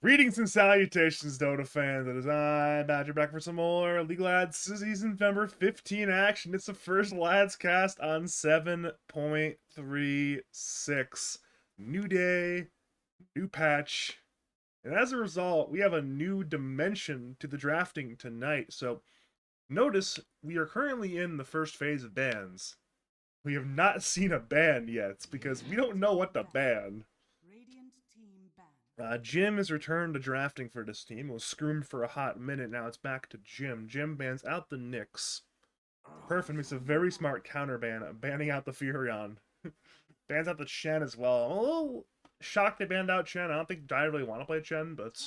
Greetings and salutations, Dota fans. It is I, Badger, back for some more League of Lads Season November 15 action. It's the first Lads cast on 7.36. New day, new patch. And as a result, we have a new dimension to the drafting tonight. So notice we are currently in the first phase of bans. We have not seen a ban yet because we don't know what to ban. Jim has returned to drafting for this team. It was screwed for a hot minute. Now it's back to Jim. Jim bans out the Knicks. Perfect makes a very smart counter ban, banning out the Furion. Bans out the Chen as well. I'm a little shocked they banned out Chen. I don't think I really want to play Chen, but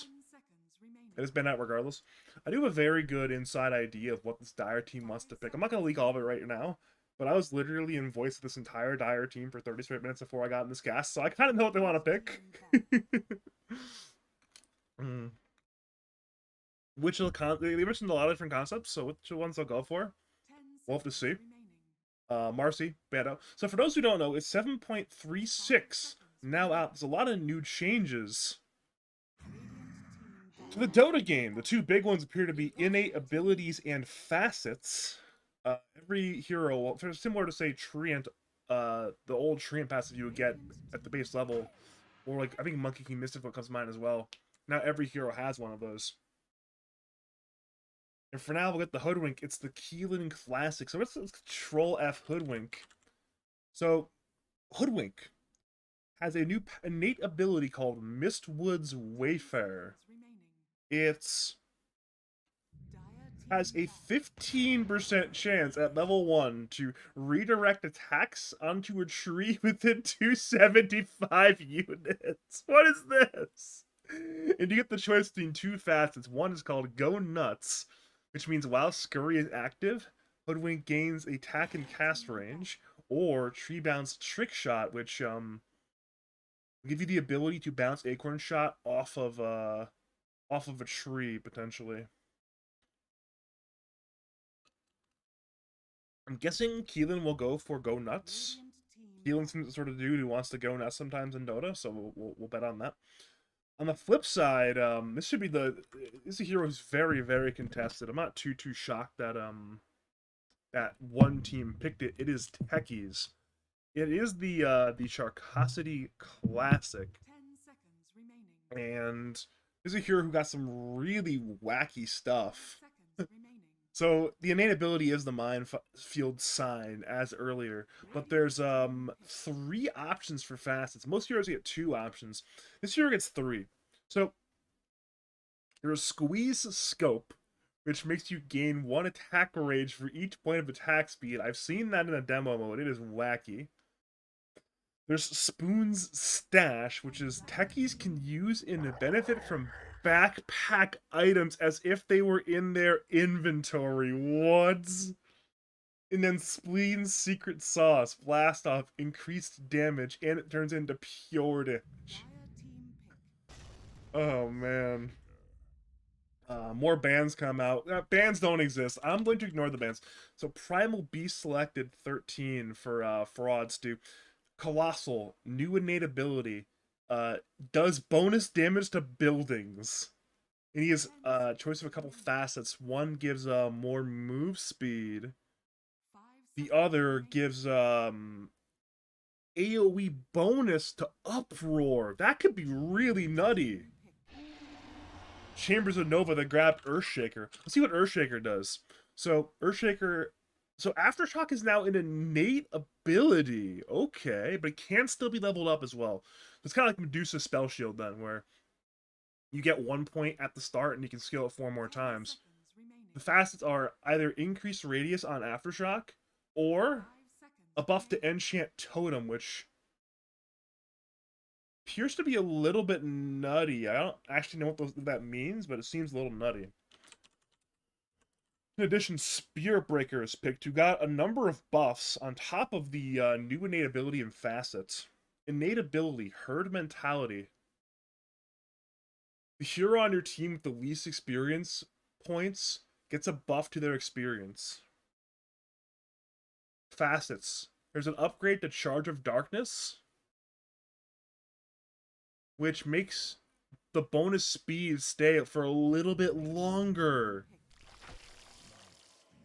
it is banned out regardless. I do have a very good inside idea of what this Dire team wants to pick. I'm not going to leak all of it right now, but I was literally in voice of this entire Dire team for 30 straight minutes before I got in this cast, so I kind of know what they want to pick. Mm. Which will they mentioned a lot of different concepts, so which ones they'll go for, we'll have to see. Marcy, Bando. So for those who don't know, it's 7.36 now out. There's a lot of new changes to the Dota game. The two big ones appear to be innate abilities and facets. Every hero, similar to say Treant, the old Treant passive you would get at the base level, or like I think Monkey King Mystical comes to mind as well. Now every hero has one of those. And for now, we'll get the Hoodwink. It's the Keelan Classic. So let's Control F Hoodwink. So Hoodwink has a new innate ability called Mistwood's Wayfarer. It's has a 15% chance at level 1 to redirect attacks onto a tree within 275 units. What is this? And you get the choice between two facets. One is called Go Nuts, which means while Scurry is active, Hoodwink gains attack and cast range, or Tree Bounce Trick Shot, which will give you the ability to bounce Acorn Shot off of a tree potentially. I'm guessing Keelan will go for Go Nuts. Keelan's the sort of dude who wants to go nuts sometimes in Dota, so we'll bet on that. On the flip side, this should be this is a hero who's very, very contested. I'm not too shocked that that one team picked it. It is Techies. It is the Sharkosity Classic, and this is a hero who got some really wacky stuff. So the innate ability is the Minefield Sign, as earlier, but there's 3 options for facets. Most heroes get 2 options. This hero gets 3. So there's Squeeze Scope, which makes you gain 1 attack range for each point of attack speed. I've seen that in a demo mode. It is wacky. There's Spoon's Stash, which is techies can use and benefit from backpack items as if they were in their inventory. What? And then Spleen's Secret Sauce, blast off, increased damage, and it turns into pure damage. Oh man. More bans come out. Bans don't exist. I'm going to ignore the bans. So Primal Beast selected 13 for frauds to Colossal, new innate ability. Does bonus damage to buildings. And he has choice of a couple facets. One gives more move speed. The other gives AoE bonus to Uproar. That could be really nutty. Chambers of Nova that grabbed Earthshaker. Let's see what Earthshaker does. So Earthshaker, so Aftershock is now an innate ability. Okay, but it can still be leveled up as well. It's kind of like Medusa's Spell Shield then, where you get 1 point at the start and you can scale it 4 more times. The facets are either increased radius on Aftershock or a buff to Enchant Totem, which appears to be a little bit nutty. I don't actually know what that means, but it seems a little nutty. In addition, Spirit Breaker is picked, who got a number of buffs on top of the new innate ability and facets. Innate ability, Herd Mentality. The hero on your team with the least experience points gets a buff to their experience. Facets. There's an upgrade to Charge of Darkness, which makes the bonus speed stay for a little bit longer.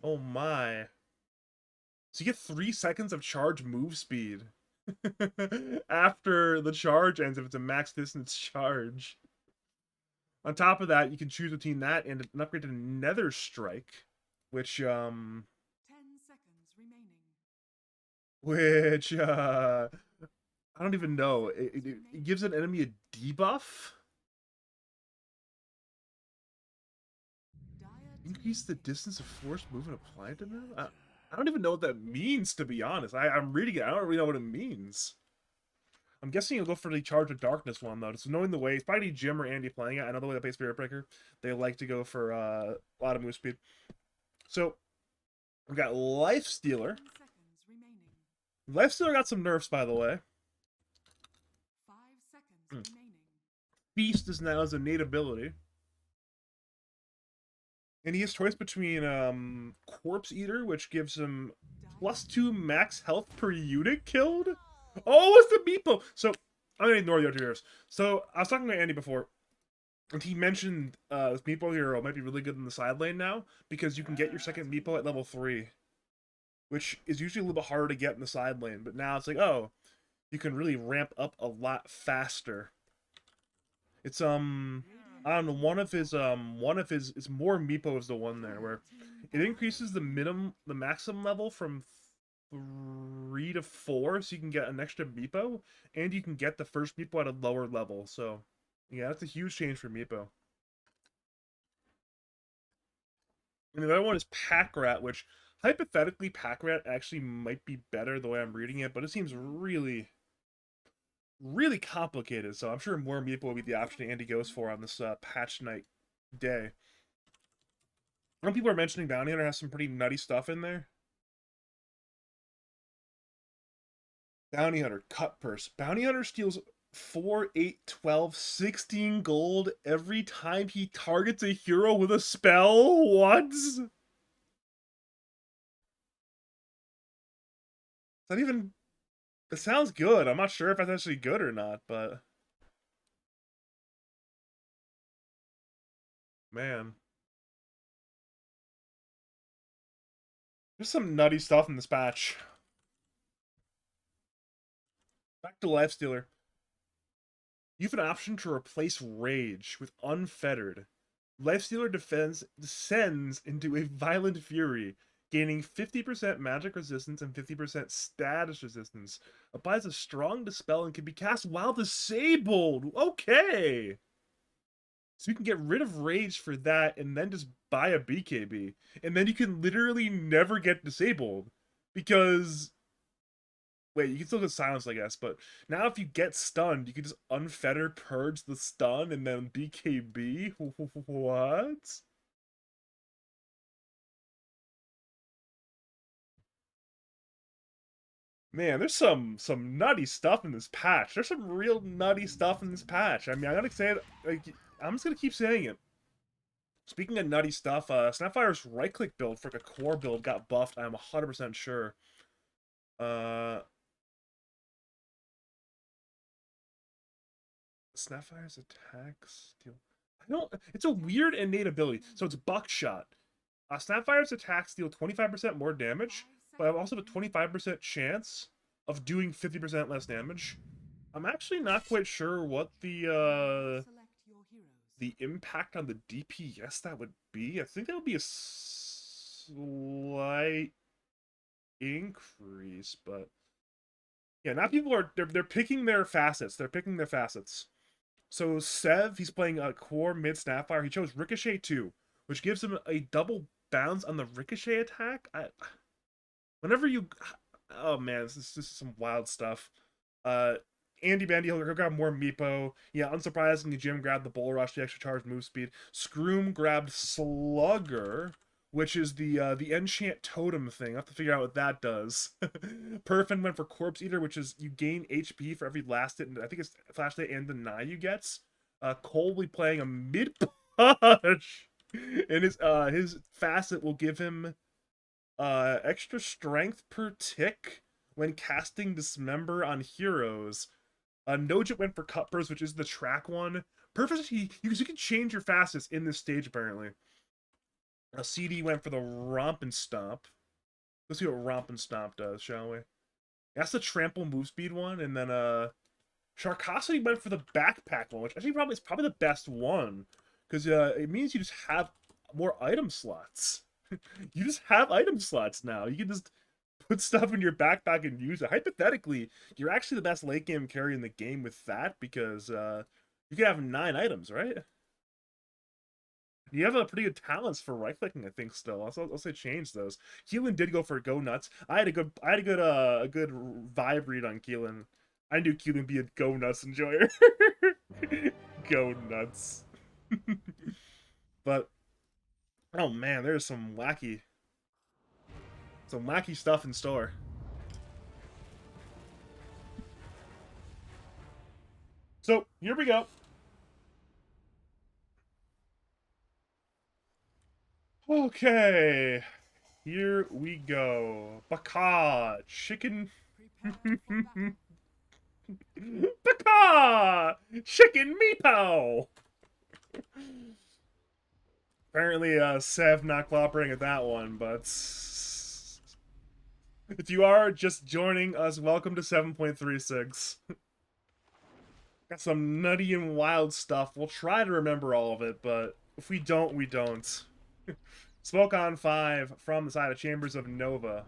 Oh my. So you get 3 seconds of charge move speed after the charge ends if it's a max distance charge. On top of that, you can choose between that and an upgrade to Nether Strike, which 10 seconds remaining. which I don't even know. It gives an enemy a debuff. Increase the distance of force movement applied to them? I don't even know what that means, to be honest. I'm reading it. I don't really know what it means. I'm guessing you'll go for the Charge of Darkness one, though. So knowing the way, it's probably Jim or Andy playing it. I know the way they play Spirit Breaker. They like to go for a lot of move speed. So, we've got Life Stealer. 10 seconds remaining. Life Stealer got some nerfs, by the way. 5 seconds remaining. Feast is now as a innate ability. And he has choice between Corpse Eater, which gives him +2 max health per unit killed. Oh, it's the Meepo! So, I'm gonna ignore the other heroes. So, I was talking to Andy before, and he mentioned this Meepo hero might be really good in the side lane now, because you can get your second Meepo at level 3. Which is usually a little bit harder to get in the side lane, but now it's like, oh, you can really ramp up a lot faster. It's I don't know, one of his it's more Meepo is the one there where it increases the maximum level from 3 to 4, so you can get an extra Meepo, and you can get the first Meepo at a lower level. So yeah, that's a huge change for Meepo. And the other one is Pack Rat, which hypothetically Pack Rat actually might be better the way I'm reading it, but it seems really complicated, so I'm sure more Meepo will be the option Andy goes for on this patch night day. Some people are mentioning Bounty Hunter has some pretty nutty stuff in there. Bounty Hunter, Cut Purse. Bounty Hunter steals 4, 8, 12, 16 gold every time he targets a hero with a spell? What? That even... It sounds good. I'm not sure if that's actually good or not, but... Man. There's some nutty stuff in this patch. Back to Lifestealer. You have an option to replace Rage with Unfettered. Lifestealer descends into a Violent Fury, gaining 50% magic resistance and 50% status resistance. Applies a strong dispel and can be cast while disabled. Okay! So you can get rid of Rage for that and then just buy a BKB. And then you can literally never get disabled. Because... Wait, you can still get silenced, I guess, but now if you get stunned, you can just unfetter purge the stun and then BKB? What? Man, there's some nutty stuff in this patch. There's some real nutty stuff in this patch. I mean, I gotta say it, like, I'm just gonna keep saying it. Speaking of nutty stuff, Snapfire's right-click build for like a core build got buffed, I'm 100% sure. Snapfire's attacks deal... I don't... It's a weird innate ability. So it's Buckshot. Snapfire's attacks deal 25% more damage, but I also have a 25% chance of doing 50% less damage. I'm actually not quite sure what the impact on the DPS that would be. I think that would be a slight increase, but yeah, now people are they're picking their facets. They're picking their facets. So Sev, he's playing a core mid Snapfire. He chose Ricochet 2, which gives him a double bounce on the Ricochet attack. Whenever you... Oh man, this is some wild stuff. Andy Bandy, he'll grab more Meepo. Yeah, unsurprisingly, Jim grabbed the Bull Rush, the extra charge move speed. Scroom grabbed Slugger, which is the enchant totem thing. I have to figure out what that does. Perfin went for Corpse Eater, which is you gain HP for every last hit, and I think it's flashlight and deny you gets. Cole will be playing a mid push, and his facet will give him extra strength per tick when casting Dismember on heroes. Nojit went for Cutpurse, which is the track one. Perfect. You can change your fastest in this stage apparently. A CD went for the Romp and Stomp. Let's see what Romp and Stomp does, shall we? That's the trample move speed one, and then Sharkosity went for the backpack one, which I think is probably the best one, because it means you just have more item slots. You just have item slots now. You can just put stuff in your backpack and use it. Hypothetically, you're actually the best late game carry in the game with that, because you can have 9 items, right? You have a pretty good talents for right clicking, I think. Still, I'll say change those. Keelan did go for go nuts. I had a good vibe read on Keelan. I knew Keelan be a go nuts enjoyer. Go nuts. But oh man, there's some wacky stuff in store. So here we go. Okay, here we go. Baka chicken. Prepare for battle. Baka chicken meepo. Apparently, Sev not cooperating at that one, but if you are just joining us, welcome to 7.36. Got some nutty and wild stuff. We'll try to remember all of it, but if we don't, we don't. Smoke on 5 from the side of Chambers of Nova.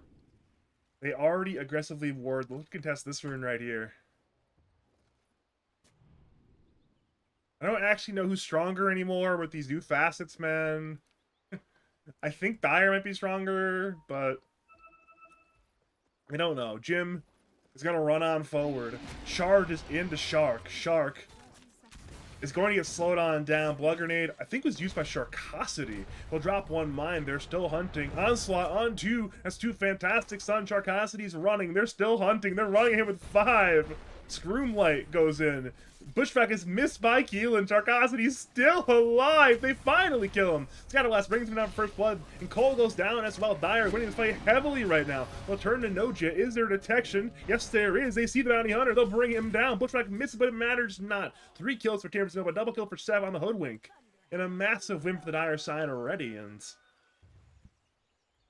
They already aggressively ward. Let's contest this rune right here. I don't actually know who's stronger anymore with these new facets, man. I think Dyer might be stronger, but I don't know. Jim is going to run on forward. Charge is into Shark. Shark is going to get slowed on down. Blood Grenade, I think, was used by Sharkosity. He'll drop 1 mine. They're still hunting. Onslaught on 2. That's 2 fantastic Sun. Sharkosity's running. They're still hunting. They're running him with 5. Scroomlight goes in. Bushwhack is missed by Keelan. Sharkosity's still alive. They finally kill him. Scatterblast brings him down for first blood. And Cole goes down as well. Dyer winning this fight heavily right now. They'll turn to Noja. Is there detection? Yes, there is. They see the bounty hunter. They'll bring him down. Bushwhack misses, but it matters not. 3 kills for Chambers Nova. Double kill for Sev on the Hoodwink. And a massive win for the Dyer side already. And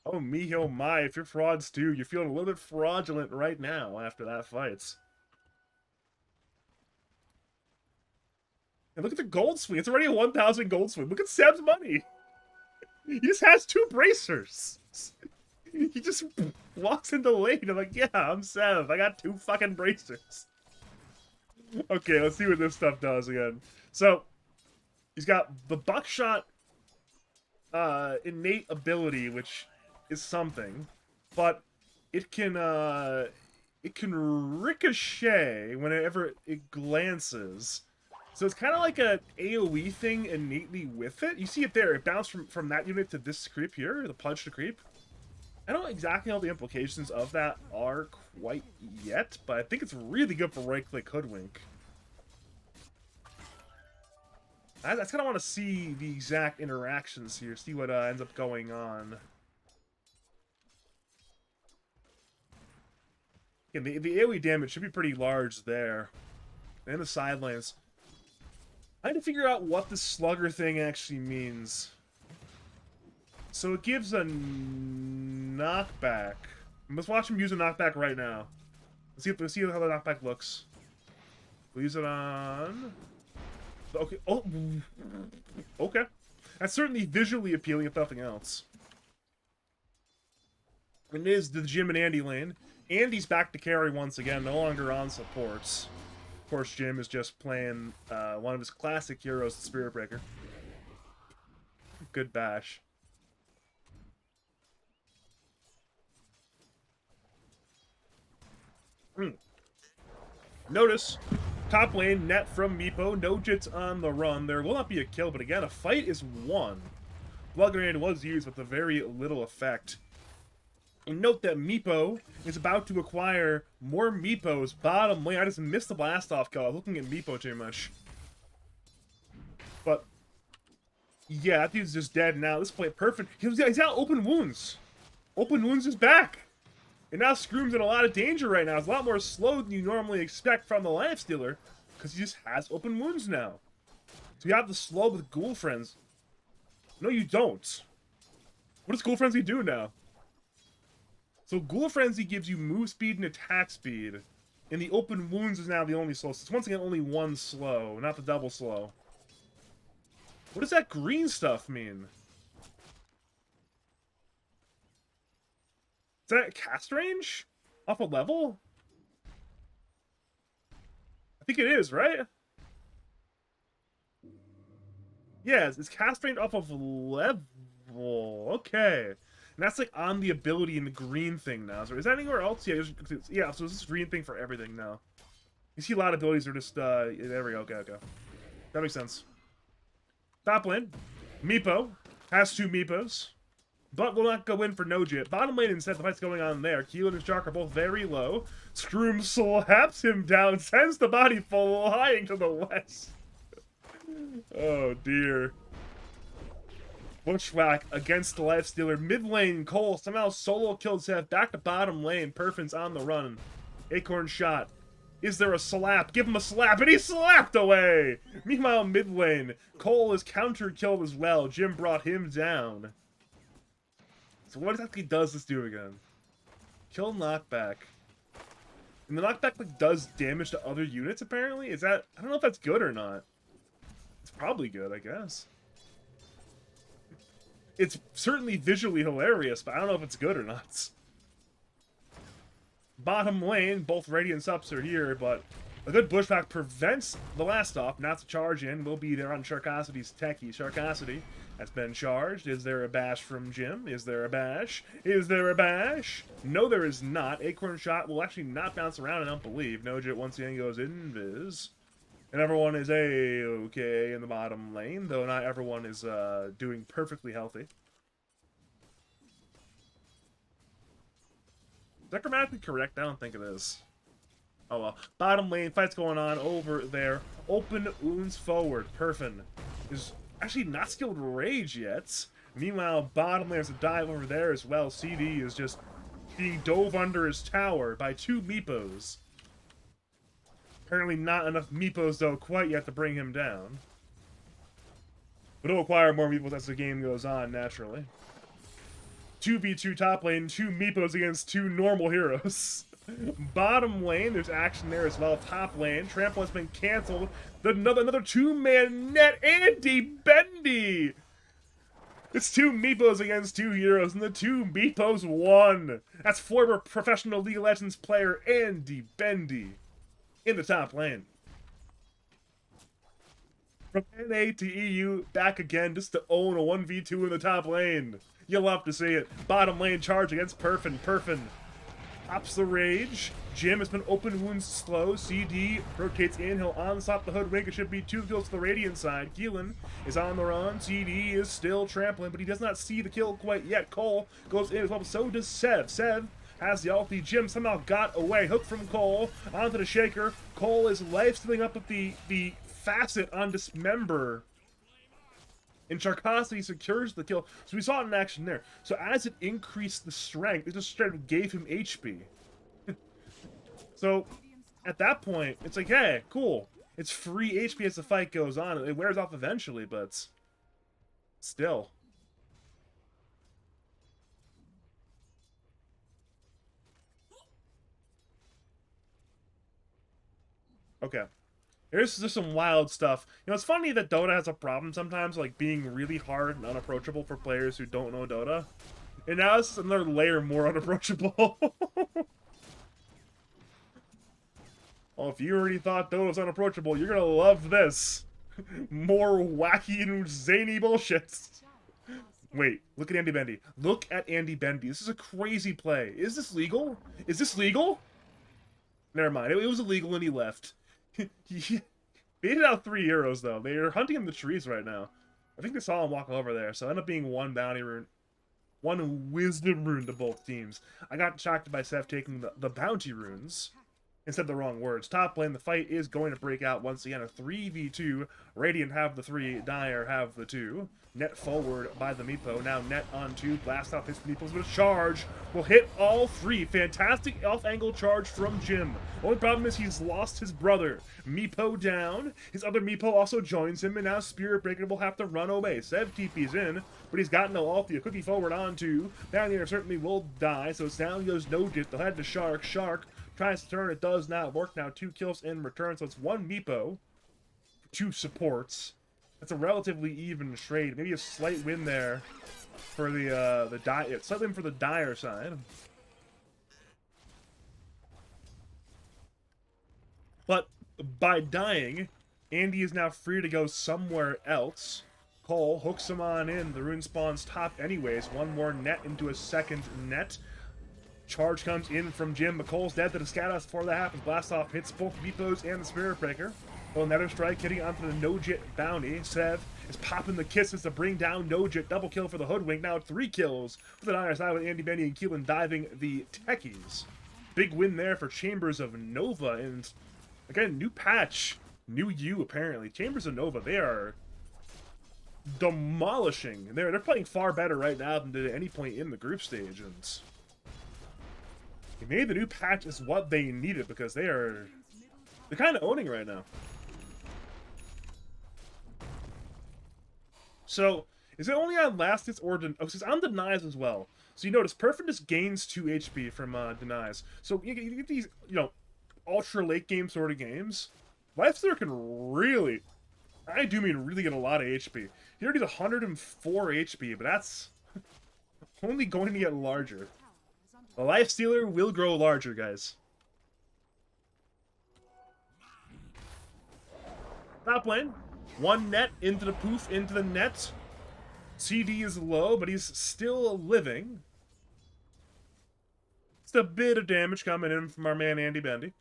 oh me, oh my. If you're frauds too, you're feeling a little bit fraudulent right now after that fight. And look at the gold swing. It's already a 1,000 gold swing. Look at Seb's money. He just has 2 bracers. He just walks into lane. I'm like, yeah, I'm Seb. I got 2 fucking bracers. Okay, let's see what this stuff does again. So, he's got the buckshot innate ability, which is something, but it can ricochet whenever it glances. So it's kind of like a AoE thing innately with it. You see it there. It bounced from that unit to this creep here, the punch to creep. I don't exactly know the implications of that are quite yet, but I think it's really good for right-click Hoodwink. I kind of want to see the exact interactions here, see what ends up going on. Again, the AoE damage should be pretty large there. And the sidelines. I had to figure out what the slugger thing actually means. So it gives a knockback. Let's watch him use a knockback right now. Let's see how the knockback looks. We'll use it on... Okay. Oh. Okay. That's certainly visually appealing, if nothing else. It is the Jim and Andy lane. Andy's back to carry once again, no longer on supports. Of course, Jim is just playing one of his classic heroes, the Spirit Breaker. Good bash. Notice, top lane, net from Meepo, no jits on the run. There will not be a kill, but again, a fight is won. Blood Grenade was used with a very little effect. And note that Meepo is about to acquire more Meepos bottom lane. I just missed the blast off kill. I was looking at Meepo too much. But yeah, that dude's just dead now. This play perfect. He's got open wounds. Open wounds is back. And now Scroom's in a lot of danger right now. It's a lot more slow than you normally expect from the Lifestealer, because he just has open wounds now. So you have the slow with Ghoul Frenzy. No, you don't. What does Ghoul Frenzy do now? So Ghoul Frenzy gives you move speed and attack speed. And the open wounds is now the only slow. So it's once again only one slow, not the double slow. What does that green stuff mean? Is that cast range? Off a level? I think it is, right? Yes, it's cast range off of level. Okay. And that's like on the ability in the green thing now. So is that anywhere else? Yeah, yeah, so this is green thing for everything now. You see a lot of abilities are just, there we go, okay. That makes sense. Top lane, Meepo has 2 Meepos, but will not go in for Nojit. Bottom lane instead, the fight's going on there. Keelan and Shark are both very low. Scroom slaps him down, sends the body flying to the west. Oh dear. Bushwhack against the Lifestealer. Mid lane, Cole somehow solo killed Seth. Back to bottom lane, Perfin's on the run. Acorn shot. Is there a slap? Give him a slap, and he slapped away! Meanwhile, mid lane, Cole is counter-killed as well. Jim brought him down. So what exactly does this do again? Kill knockback. And the knockback like does damage to other units, apparently? Is that... I don't know if that's good or not. It's probably good, I guess. It's certainly visually hilarious, but I don't know if it's good or not. Bottom lane, both Radiant Subs are here, but a good Bushwhack prevents the last off. Not to charge in. Will be there on Sharkosity's techie. Sharkosity has been charged. Is there a bash from Jim? Is there a bash? Is there a bash? No, there is not. Acorn shot will actually not bounce around, I don't believe. Nojit once again goes invis. And everyone is A-okay in the bottom lane, though not everyone is doing perfectly healthy. Is that grammatically correct? I don't think it is. Oh well. Bottom lane, fights going on over there. Open wounds forward. Perfin is actually not skilled Rage yet. Meanwhile, bottom lane has a dive over there as well. CD is just... he dove under his tower by 2 Meepos. Apparently not enough Meepos, though, quite yet to bring him down. But he'll acquire more Meepos as the game goes on, naturally. 2v2 top lane, 2 Meepos against 2 normal heroes. Bottom lane, there's action there as well. Top lane, trample has been canceled. Another 2-man net, Andy Bendy! It's 2 Meepos against 2 heroes, and the 2 Meepos won. That's former professional League of Legends player Andy Bendy in the top lane. From NA to EU, back again just to own a 1v2 in the top lane. You'll love to see it. Bottom lane charge against Perfin. Perfin pops the rage. Jim has been open wounds slow. CD rotates in. He'll onslaught the hoodwink. It should be 2 kills to the Radiant side. Keelan is on the run. CD is still trampling, but he does not see the kill quite yet. Cole goes in as well. So does Sev. Sev has the ulti. Jim somehow got away. Hook from Cole onto the Shaker. Cole is life-stealing up with the facet on Dismember. And Sharkosity secures the kill. So we saw it in action there. So as it increased the strength, it just straight up gave him HP. So at that point, it's like, hey, cool. It's free HP as the fight goes on. It wears off eventually, but still. Okay. Here's just some wild stuff. You know, it's funny that Dota has a problem sometimes, like, being really hard and unapproachable for players who don't know Dota. And now it's another layer more unapproachable. Well, if you already thought Dota was unapproachable, you're gonna love this. More wacky and zany bullshit. Wait, look at Andy Bendy. Look at Andy Bendy. This is a crazy play. Is this legal? Is this legal? Never mind. It was illegal and he left. He baited out 3 heroes, though. They are hunting in the trees right now. I think they saw him walk over there, so it ended up being 1 bounty rune. 1 wisdom rune to both teams. I got shocked by Seth taking the bounty runes Instead, the wrong words. Top lane, the fight is going to break out once again. A 3v2. Radiant have the 3, Dire have the 2. Net forward by the Meepo. Now net on 2. Blast off his Meepos with a charge. Will hit all 3. Fantastic off-angle charge from Jim. Only problem is he's lost his brother. Meepo down. His other Meepo also joins him, and now Spirit Breaker will have to run away. Sev TP's in, but he's got no ulti. A cookie forward on 2. Down certainly will die, so down goes No Jit. They'll head to Shark. Shark tries to turn, it does not work. Now 2 kills in return, so it's 1 Meepo, 2 supports. That's a relatively even trade. Maybe a slight win there for the slight win for the Dire side. But by dying, Andy is now free to go somewhere else. Cole hooks him on in. The rune spawns top anyways. One more net into a second net. Charge comes in from Jim. McColl's dead to the Scados before that happens. Blast off hits both Meepos and the Spirit Breaker. Well, Nether Strike hitting onto the No-Jit bounty. Sev is popping the kisses to bring down No-Jit. Double kill for the Hoodwink. Now 3 kills for the Dire side with Andy, Benny, and Keelan diving the Techies. Big win there for Chambers of Nova. And again, new patch. New you, apparently. Chambers of Nova, they are demolishing. They're playing far better right now than at any point in the group stage. And maybe the new patch is what they needed, because they're kind of owning right now. So, is it only on last hits or it's on denies as well? So you notice Perfect gains 2 HP from denies. So you get these, ultra late game sort of games. Lifestealer can really, I do mean really, get a lot of HP. He already has 104 HP, but that's only going to get larger. The Lifestealer will grow larger, guys. Top lane. 1 net into the poof, into the net. CD is low, but he's still living. Just a bit of damage coming in from our man Andy Bendy.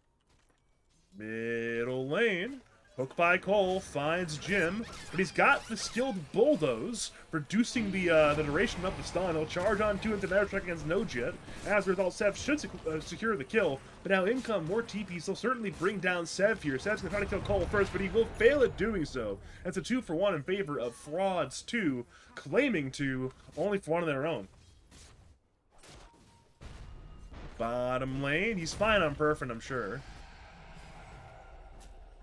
Middle lane. Hook by Cole, finds Jim, but he's got the skilled Bulldoze, reducing the duration of the stun. He'll charge on 2 into Nether Strike against No-Jit. As a result, Sev should secure the kill, but now in come more TPs. He'll certainly bring down Sev here. Sev's gonna try to kill Cole first, but he will fail at doing so. That's a 2-for-1 in favor of Frauds 2, claiming to only for one of their own. Bottom lane, he's fine on Perfect, I'm sure.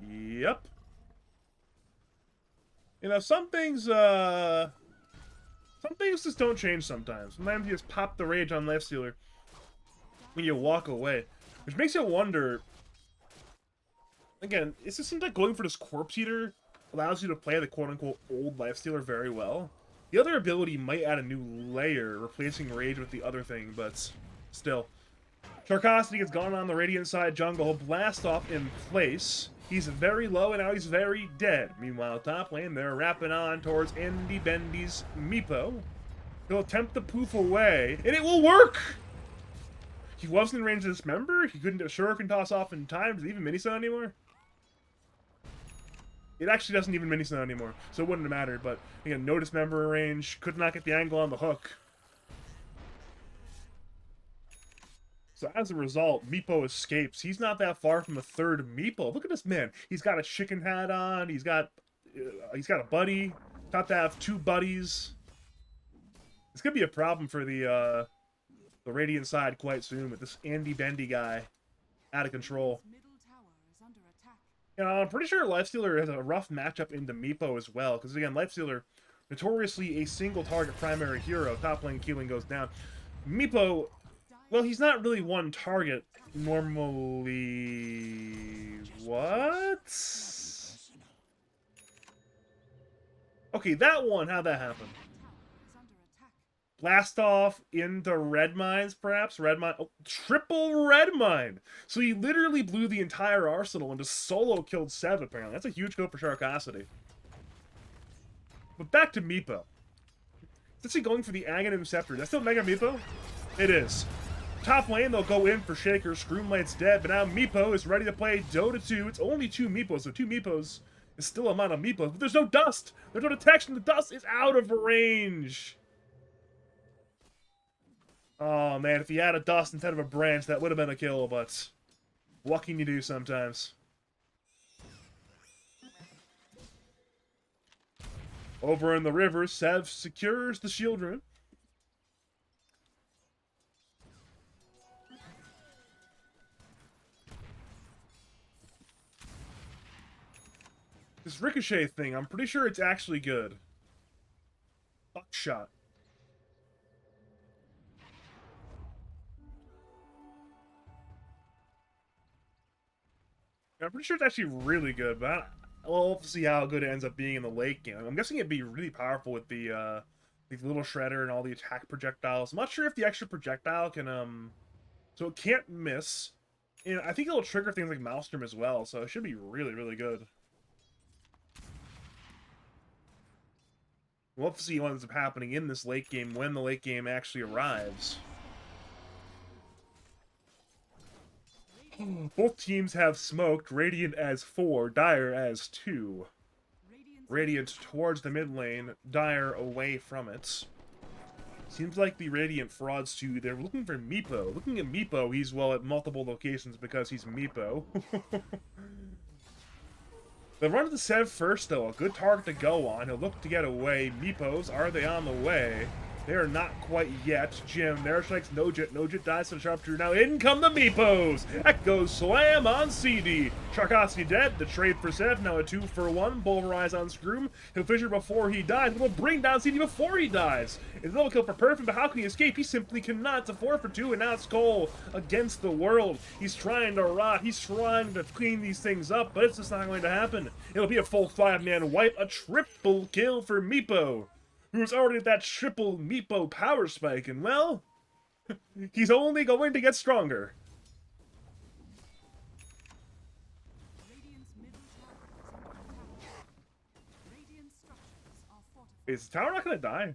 Yep. Some things just don't change sometimes. Sometimes you just pop the rage on Lifestealer when you walk away. Which makes you wonder, again, it just seems like going for this Corpse Eater allows you to play the quote-unquote old Lifestealer very well. The other ability might add a new layer, replacing rage with the other thing, but still. Sharkosity has gone on the Radiant side jungle. He'll blast off in place. He's very low, and now he's very dead. Meanwhile, top lane, they're wrapping on towards Andy Bendy's Meepo. He'll attempt to poof away, and it will work! He wasn't in range to dismember. He couldn't Shuriken toss off in time. Does it even mini-stun anymore? It actually doesn't even mini-stun anymore, so it wouldn't have mattered. But, again, no dismember range. Could not get the angle on the hook. So as a result, Meepo escapes. He's not that far from a third Meepo. Look at this man. He's got a chicken hat on. He's got a buddy. About to have 2 buddies. It's gonna be a problem for the Radiant side quite soon with this Andy Bendy guy out of control. I'm pretty sure Lifestealer has a rough matchup into Meepo as well, because again, Lifestealer, notoriously a single target primary hero. Top lane Keelan goes down. Meepo, well, he's not really one target normally. What? Okay, that one, how'd that happen? Blast off into Red Mines, perhaps? Red Mine. Oh, triple Red Mine! So he literally blew the entire arsenal and just solo killed Sev, apparently. That's a huge go for Sharkosity. But back to Meepo. Is this going for the Aghanim Scepter? Is that still Mega Meepo? It is. Top lane, they'll go in for Shaker. Scroomlight's dead, but now Meepo is ready to play Dota 2. It's only 2 Meepos, so 2 Meepos is still a amount of Meepos, but there's no dust! There's no detection! The dust is out of range! Oh man, if he had a dust instead of a branch, that would have been a kill, but What can you do sometimes? Over in the river, Sev secures the shield rune. This ricochet thing, I'm pretty sure it's actually good. Buckshot. I'm pretty sure it's actually really good, but we'll see how good it ends up being in the late game. I'm guessing it'd be really powerful with the little shredder and all the attack projectiles. I'm not sure if the extra projectile can so it can't miss. And I think it'll trigger things like Maelstrom as well, so it should be really, really good. We'll have to see what ends up happening in this late game when the late game actually arrives. Both teams have smoked, Radiant as 4, Dire as 2. Radiant towards the mid lane, Dire away from it. Seems like the Radiant frauds too. They're looking for Meepo. Looking at Meepo, he's, well, at multiple locations because he's Meepo. They'll run to the Sev first, though. A good target to go on. He'll look to get away. Meepos, are they on the way? They are not quite yet. Jim, there strikes Nojit. Nojit dies to the Sharpshooter. Now in come the Meepos! Echo slam on CD. Sharkowski dead. The trade for Sev. Now a 2-for-1. Pulverize on Scroom. He'll fissure before he dies. We'll bring down CD before he dies. It's a double kill for Perfect, but how can he escape? He simply cannot. It's a 4-for-2, and now it's Cole against the world. He's trying to rot. He's trying to clean these things up, but it's just not going to happen. It'll be a full 5-man wipe. A triple kill for Meepo, who's already at that triple Meepo power spike, and well, he's only going to get stronger. Is the tower not gonna die?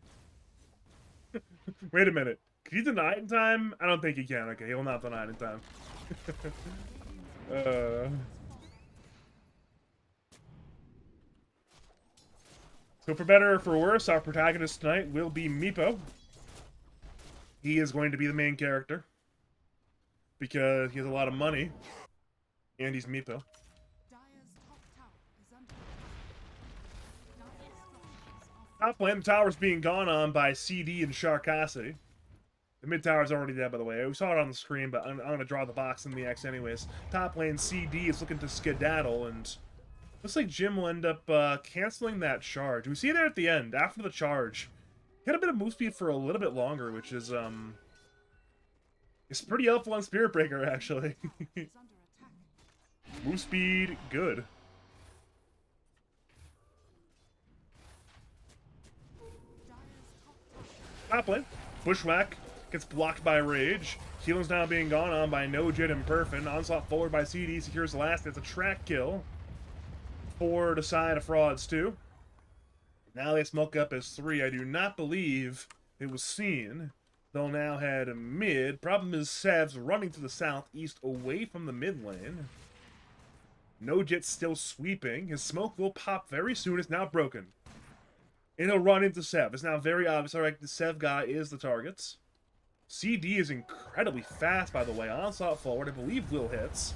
Wait a minute. Can he deny it in time? I don't think he can. Okay, he will not deny it in time. So for better or for worse, our protagonist tonight will be Meepo. He is going to be the main character because he has a lot of money, and he's Meepo. Top lane, the tower's being gone on by CD and Sharkowski. The mid tower's already dead, by the way. We saw it on the screen, but I'm going to draw the box in the X anyways. Top lane, CD is looking to skedaddle, and looks like Jim will end up canceling that charge. We see it there at the end, after the charge. He had a bit of move speed for a little bit longer, which is, it's pretty helpful on Spirit Breaker, actually. Move speed, good. Top lane, Bushwhack gets blocked by Rage. Healing's now being gone on by Nojit and Perfin. Onslaught forward by CD, secures the last. It's a track kill for the side of Frauds, too. Now they smoke up as 3. I do not believe it was seen. They'll now head mid. Problem is Sev's running to the southeast away from the mid lane. Nojit's still sweeping. His smoke will pop very soon. It's now broken. And he'll run into Sev. It's now very obvious. Alright, the Sev guy is the target. CD is incredibly fast, by the way. Onslaught forward. I believe Will hits.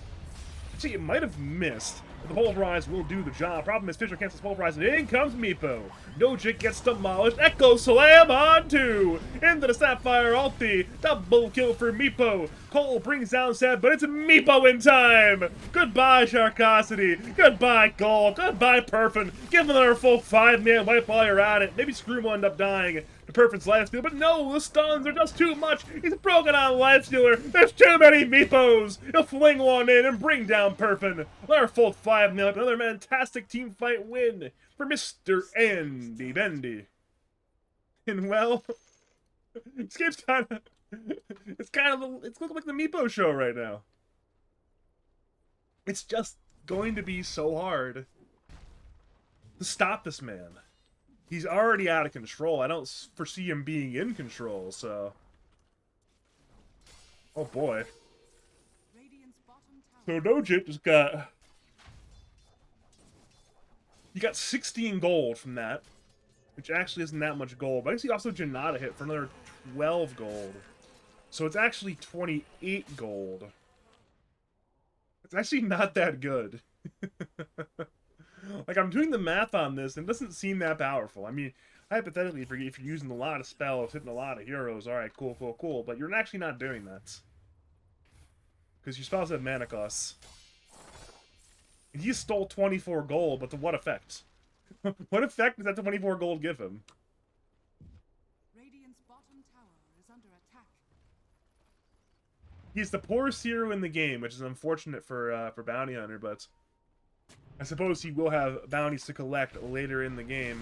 See, it might have missed, but the Pulverize will do the job. Problem is, Fisher cancels Pulverize, and in comes Meepo. Nojit gets demolished. Echo Slam on 2. Into the Sapphire ulti. Double kill for Meepo. Cole brings down Seb, but it's Meepo in time. Goodbye, Sharkosity. Goodbye, Cole. Goodbye, Perfin. Give them their full 5-man wipe while you're at it. Maybe Scream will end up dying. The Perfect's lifesteal, but no, the stuns are just too much. He's broken on lifestealer. There's too many Meepos. He'll fling one in and bring down Perfin. Another full 5-man, another fantastic team fight win for Mr. Andy Bendy. And well, this game's it's looking like the Meepo show right now. It's just going to be so hard to stop this man. He's already out of control. I don't foresee him being in control, so... Oh boy. So Nojit just got... He got 16 gold from that, which actually isn't that much gold. But I guess he also Janata hit for another 12 gold. So it's actually 28 gold. It's actually not that good. Like, I'm doing the math on this, and it doesn't seem that powerful. I mean, hypothetically, if you're using a lot of spells, hitting a lot of heroes, alright, cool, cool, cool, but you're actually not doing that. Because your spells have mana costs. And he stole 24 gold, but to what effect? What effect does that 24 gold give him? Radiant's bottom tower is under attack. He's the poorest hero in the game, which is unfortunate for Bounty Hunter, but I suppose he will have bounties to collect later in the game.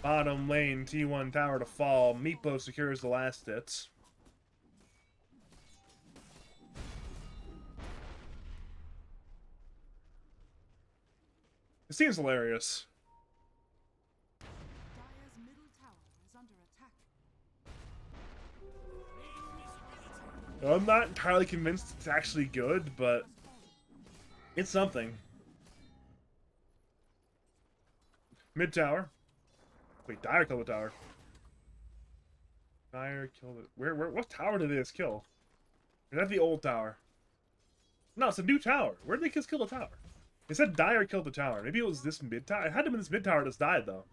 Bottom lane, T1 tower to fall. Meepo secures the last hits. It seems hilarious. Dire's middle tower is under attack. I'm not entirely convinced it's actually good, but it's something. Mid tower. Wait, Dire killed the tower. Dire killed it. What tower did they just kill? Is that the old tower? No, it's a new tower. Where did they just kill the tower? They said Dire killed the tower. Maybe it was this mid tower. It had to be this mid tower that's died, though.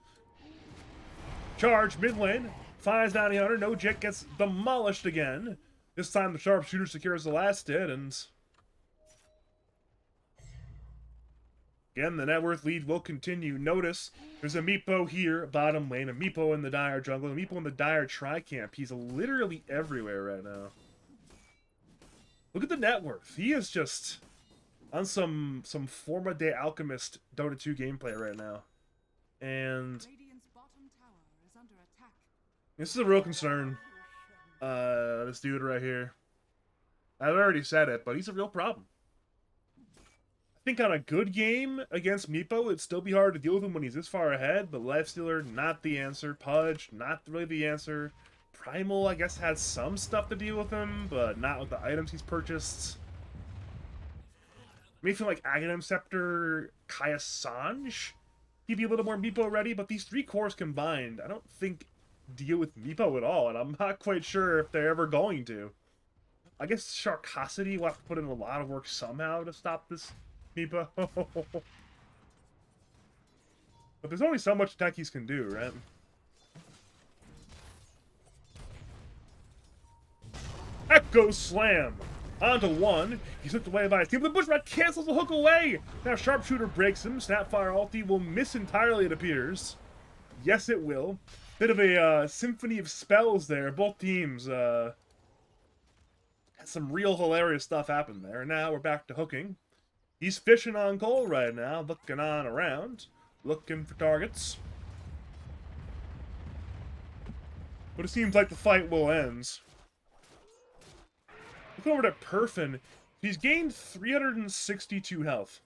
Charge, mid lane. Finds Bounty Hunter. No Jit gets demolished again. This time the sharpshooter secures the last hit, and again, the net worth lead will continue. Notice there's a Meepo here, bottom lane, a Meepo in the Dire jungle, a Meepo in the Dire tri-camp. He's literally everywhere right now. Look at the net worth. He is just on some Forma de Alchemist Dota 2 gameplay right now. And Radiant's bottom tower is under attack. this is a real concern. This dude right here. I've already said it, but he's a real problem. I think on a good game against Meepo, it'd still be hard to deal with him when he's this far ahead, but Lifestealer, not the answer. Pudge, not really the answer. Primal, I guess, has some stuff to deal with him, but not with the items he's purchased. Maybe feel like Aghanim Scepter, Kaya Sanj, he'd be a little more Meepo ready, but these three cores combined, I don't think deal with Meepo at all, and I'm not quite sure if they're ever going to. I guess Sharkosity will have to put in a lot of work somehow to stop this Meepo. But there's only so much techies can do, right? Echo Slam! Onto one. He's hooked away by his team. The Bushrat cancels the hook away! Now Sharpshooter breaks him. Snapfire ulti will miss entirely, it appears. Yes, it will. Bit of a symphony of spells there. Both teams had some real hilarious stuff happen there. And now we're back to hooking. He's fishing on Cole right now, looking on around, looking for targets. But it seems like the fight will end. Look over at Perfin. He's gained 362 health.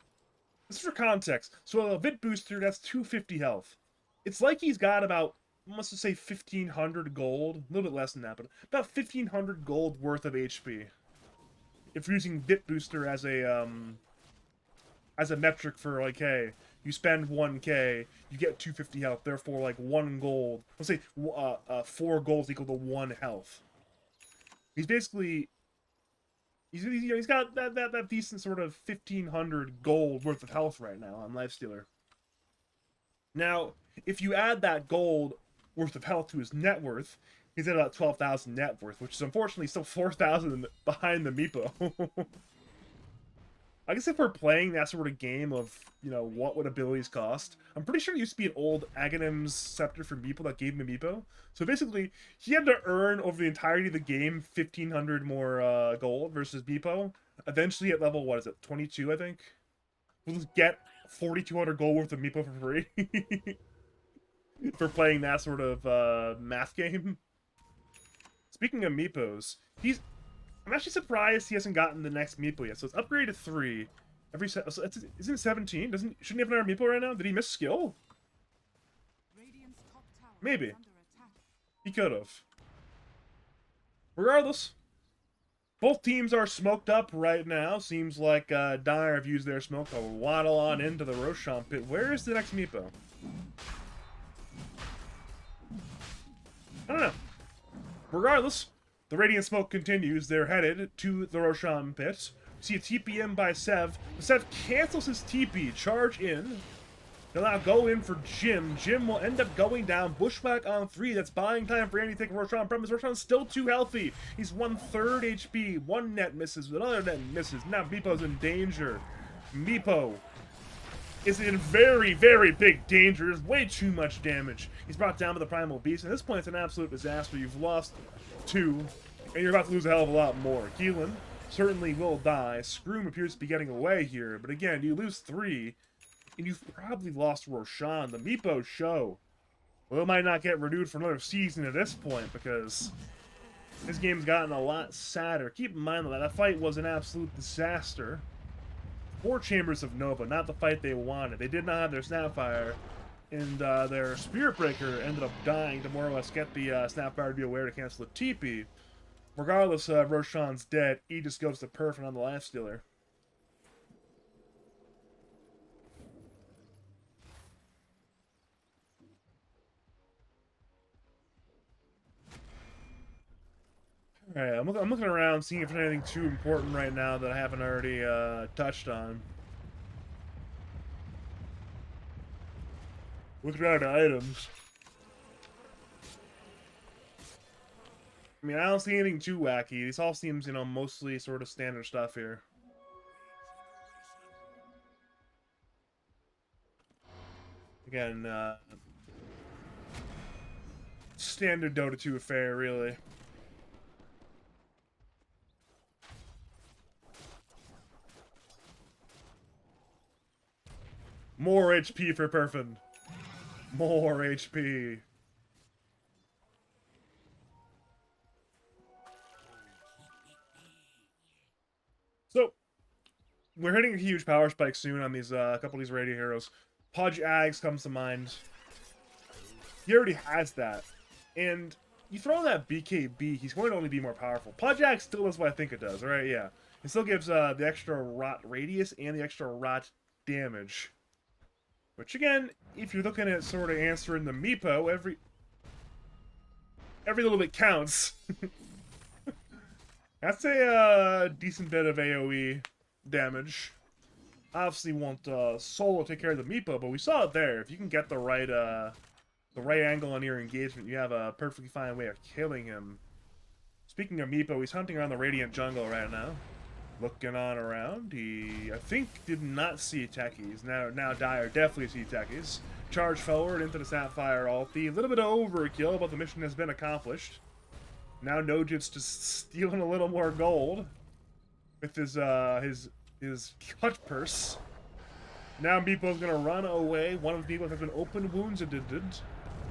This is for context. So a Vit Booster, that's 250 health. It's like he's got about, let's just say 1,500 gold. A little bit less than that, but about 1,500 gold worth of HP. If you're using Vit Booster as a metric for, like, hey, you spend 1k, you get 250 health, therefore, like, 1 gold. Let's say 4 golds equal to 1 health. He's basically... He's got that decent sort of 1,500 gold worth of health right now on Lifestealer. Now, if you add that gold worth of health to his net worth, he's at about 12,000 net worth, which is unfortunately still 4,000 behind the Meepo. I guess if we're playing that sort of game of, you know, what would abilities cost, I'm pretty sure it used to be an old Aghanim's Scepter for Meepo that gave him a Meepo. So basically, he had to earn over the entirety of the game 1,500 more gold versus Meepo. Eventually at level, what is it, 22, I think? We'll just get 4,200 gold worth of Meepo for free. For playing that sort of math game. Speaking of Meepos, I'm actually surprised he hasn't gotten the next Meepo yet. So it's upgraded to 3. So isn't it 17? Shouldn't he have another Meepo right now? Did he miss skill? Radiant's top tower Maybe. is under attack. He could have. Regardless, both teams are smoked up right now. Seems like Dire have used their smoke to waddle on into the Roshan pit. Where is the next Meepo? I don't know. Regardless, the Radiant Smoke continues. They're headed to the Roshan pit. See a TP in by Sev. Sev cancels his TP. Charge in. He'll now go in for Jim. Jim will end up going down. Bushwhack on 3. That's buying time for Andy taking Roshan premise. Roshan's still too healthy. He's 1/3 HP. One net misses. Another net misses. Now Meepo's in danger. Meepo is in very, very big danger. There's way too much damage. He's brought down by the Primal Beast. At this point, it's an absolute disaster. You've lost 2, and you're about to lose a hell of a lot more. Keelan certainly will die. Scroom appears to be getting away here. But again, you lose 3. And you've probably lost Roshan. The Meepo show, well, it might not get renewed for another season at this point because this game's gotten a lot sadder. Keep in mind that fight was an absolute disaster. 4 Chambers of Nova, not the fight they wanted. They did not have their Snapfire, and their Spirit Breaker ended up dying to more or less get the Snapfire to be aware to cancel the TP. Regardless, Roshan's dead. E just goes to Perfect on the Lifestealer. Alright, I'm looking around, seeing if there's anything too important right now that I haven't already touched on. Looking around at items. I mean, I don't see anything too wacky. This all seems, you know, mostly sort of standard stuff here. Again, standard Dota 2 affair, really. More HP for Perfin. More HP. So, we're hitting a huge power spike soon on these couple of these radio heroes. Pudge Ags comes to mind. He already has that. And you throw in that BKB, he's going to only be more powerful. Pudge Ags still does what I think it does, right? Yeah. It still gives the extra rot radius and the extra rot damage. Which again, if you're looking at sort of answering the Meepo, every little bit counts. That's a decent bit of AoE damage. Obviously won't solo take care of the Meepo, but we saw it there. If you can get the right angle on your engagement, you have a perfectly fine way of killing him. Speaking of Meepo, he's hunting around the Radiant jungle right now. Looking on around, he, I think, did not see techies. Now Dire definitely see techies. Charge forward into the Sapphire ulti. A little bit of overkill, but the mission has been accomplished. Now Nojit's just stealing a little more gold with his cut purse. Now Meepo's gonna run away. One of the Meepos has been open wounds and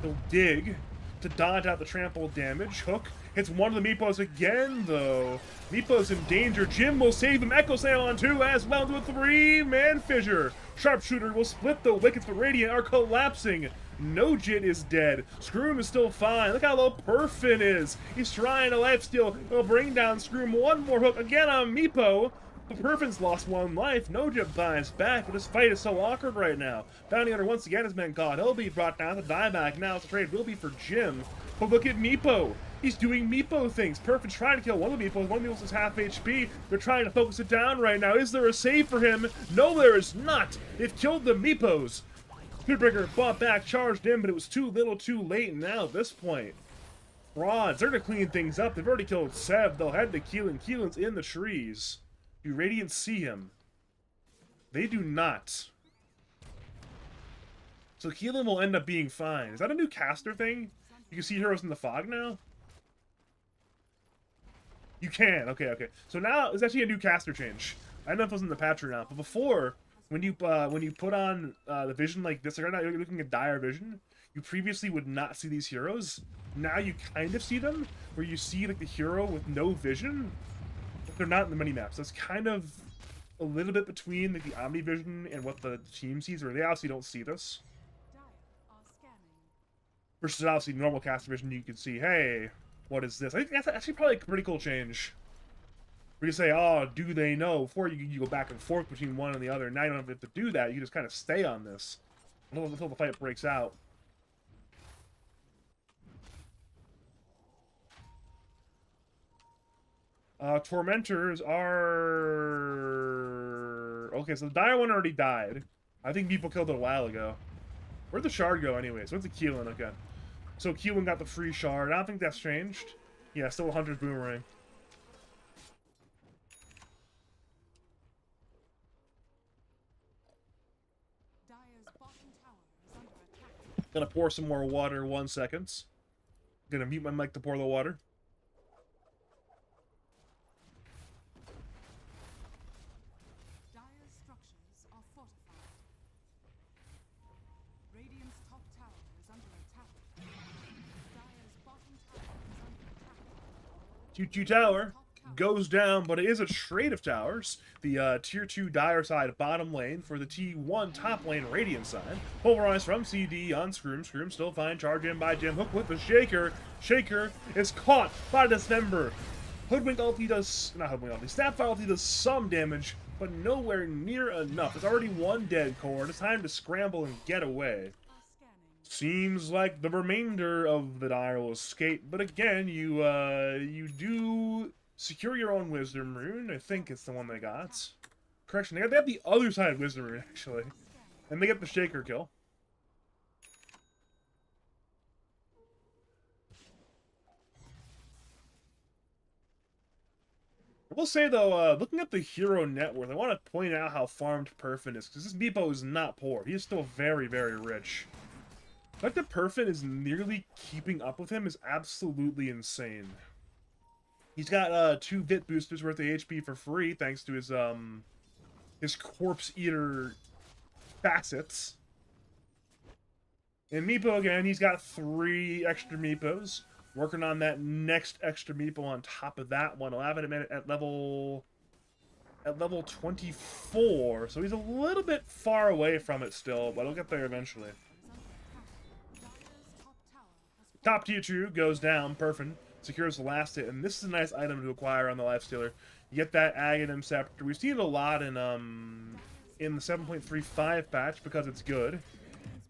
he'll dig to dodge out the trample damage. Hook hits one of the Meepos again, though. Meepo's in danger. Jim will save him. Echo Slam on 2 as well to a 3-man fissure. Sharpshooter will split the wickets, but Radiant are collapsing. Nojit is dead. Scroom is still fine. Look how low Perfin is. He's trying to lifesteal. He'll bring down Scroom. One more hook again on Meepo. But Perfin's lost 1 life. Nojit buys back, but this fight is so awkward right now. Bounty Hunter once again has been caught. He'll be brought down to dieback. Now the trade will be for Jim. But look at Meepo. He's doing Meepo things. Perfin's trying to kill one of the Meepos. One of the Meepos is half HP. They're trying to focus it down right now. Is there a save for him? No, there is not. They've killed the Meepos. Spearbreaker bought back, charged in, but it was too little too late. And now at this point, frauds. They're going to clean things up. They've already killed Sev. They'll head to Keelan. Keelan's in the trees. Do Radiant see him? They do not. So Keelan will end up being fine. Is that a new caster thing? You can see heroes in the fog now? You can. Okay, okay. So now it's actually a new caster change. I don't know if it was in the patch or not, but before, when you put on the vision like this, like right now you're looking at Dire Vision, you previously would not see these heroes. Now you kind of see them, where you see like the hero with no vision. But they're not in the mini-maps. That's kind of a little bit between like the Omnivision and what the team sees, where they obviously don't see this. Versus obviously normal caster vision, you can see, hey, what is this? I think that's actually probably a pretty cool change. Where you say, oh, do they know? Before you go back and forth between one and the other. Now you don't have to do that. You just kind of stay on this until the fight breaks out. Tormentors are... Okay, so the dire one already died. I think people killed it a while ago. Where'd the shard go anyways? What's the Keelan? Okay. So Keelan got the free shard. I don't think that's changed. Yeah, still a Hunter's Boomerang. Dire's bottom tower is under attack. Gonna pour some more water, 1 second. Gonna mute my mic to pour the water. Dire's structures are fortified. Radiant's top tower is under attack. Dire's bottom tower is under attack. 2-2 tower goes down, but it is a trade of towers. The tier 2 dire side bottom lane for the T1 top lane radiant side. Pulverized from CD on Scroom. Scroom still fine. Charge in by Jim. Hook with the Shaker. Shaker is caught by Dismember. Hoodwink ulti does... Not Hoodwink ulti. Snapfire ulti does some damage, but nowhere near enough. There's already one dead core. It's time to scramble and get away. Seems like the remainder of the dire will escape, but again, you do secure your own Wisdom Rune. I think it's the one they got. Correction, they have the other side Wisdom Rune, actually. And they get the Shaker kill. I will say, though, looking at the hero net worth, I want to point out how farmed Perfin is, because this Meepo is not poor. He is still very, very rich. The fact that Perfin is nearly keeping up with him is absolutely insane. He's got 2 Vit boosters worth of HP for free, thanks to his Corpse Eater facets. And Meepo, again, he's got 3 extra Meepos. Working on that next extra Meepo on top of that one. I'll have it at level 24, so he's a little bit far away from it still, but he'll get there eventually. Top tier 2 goes down. Perfin secures the last hit, and this is a nice item to acquire on the Lifestealer. You get that Aghanim Scepter. We've seen it a lot in the 7.35 patch because it's good.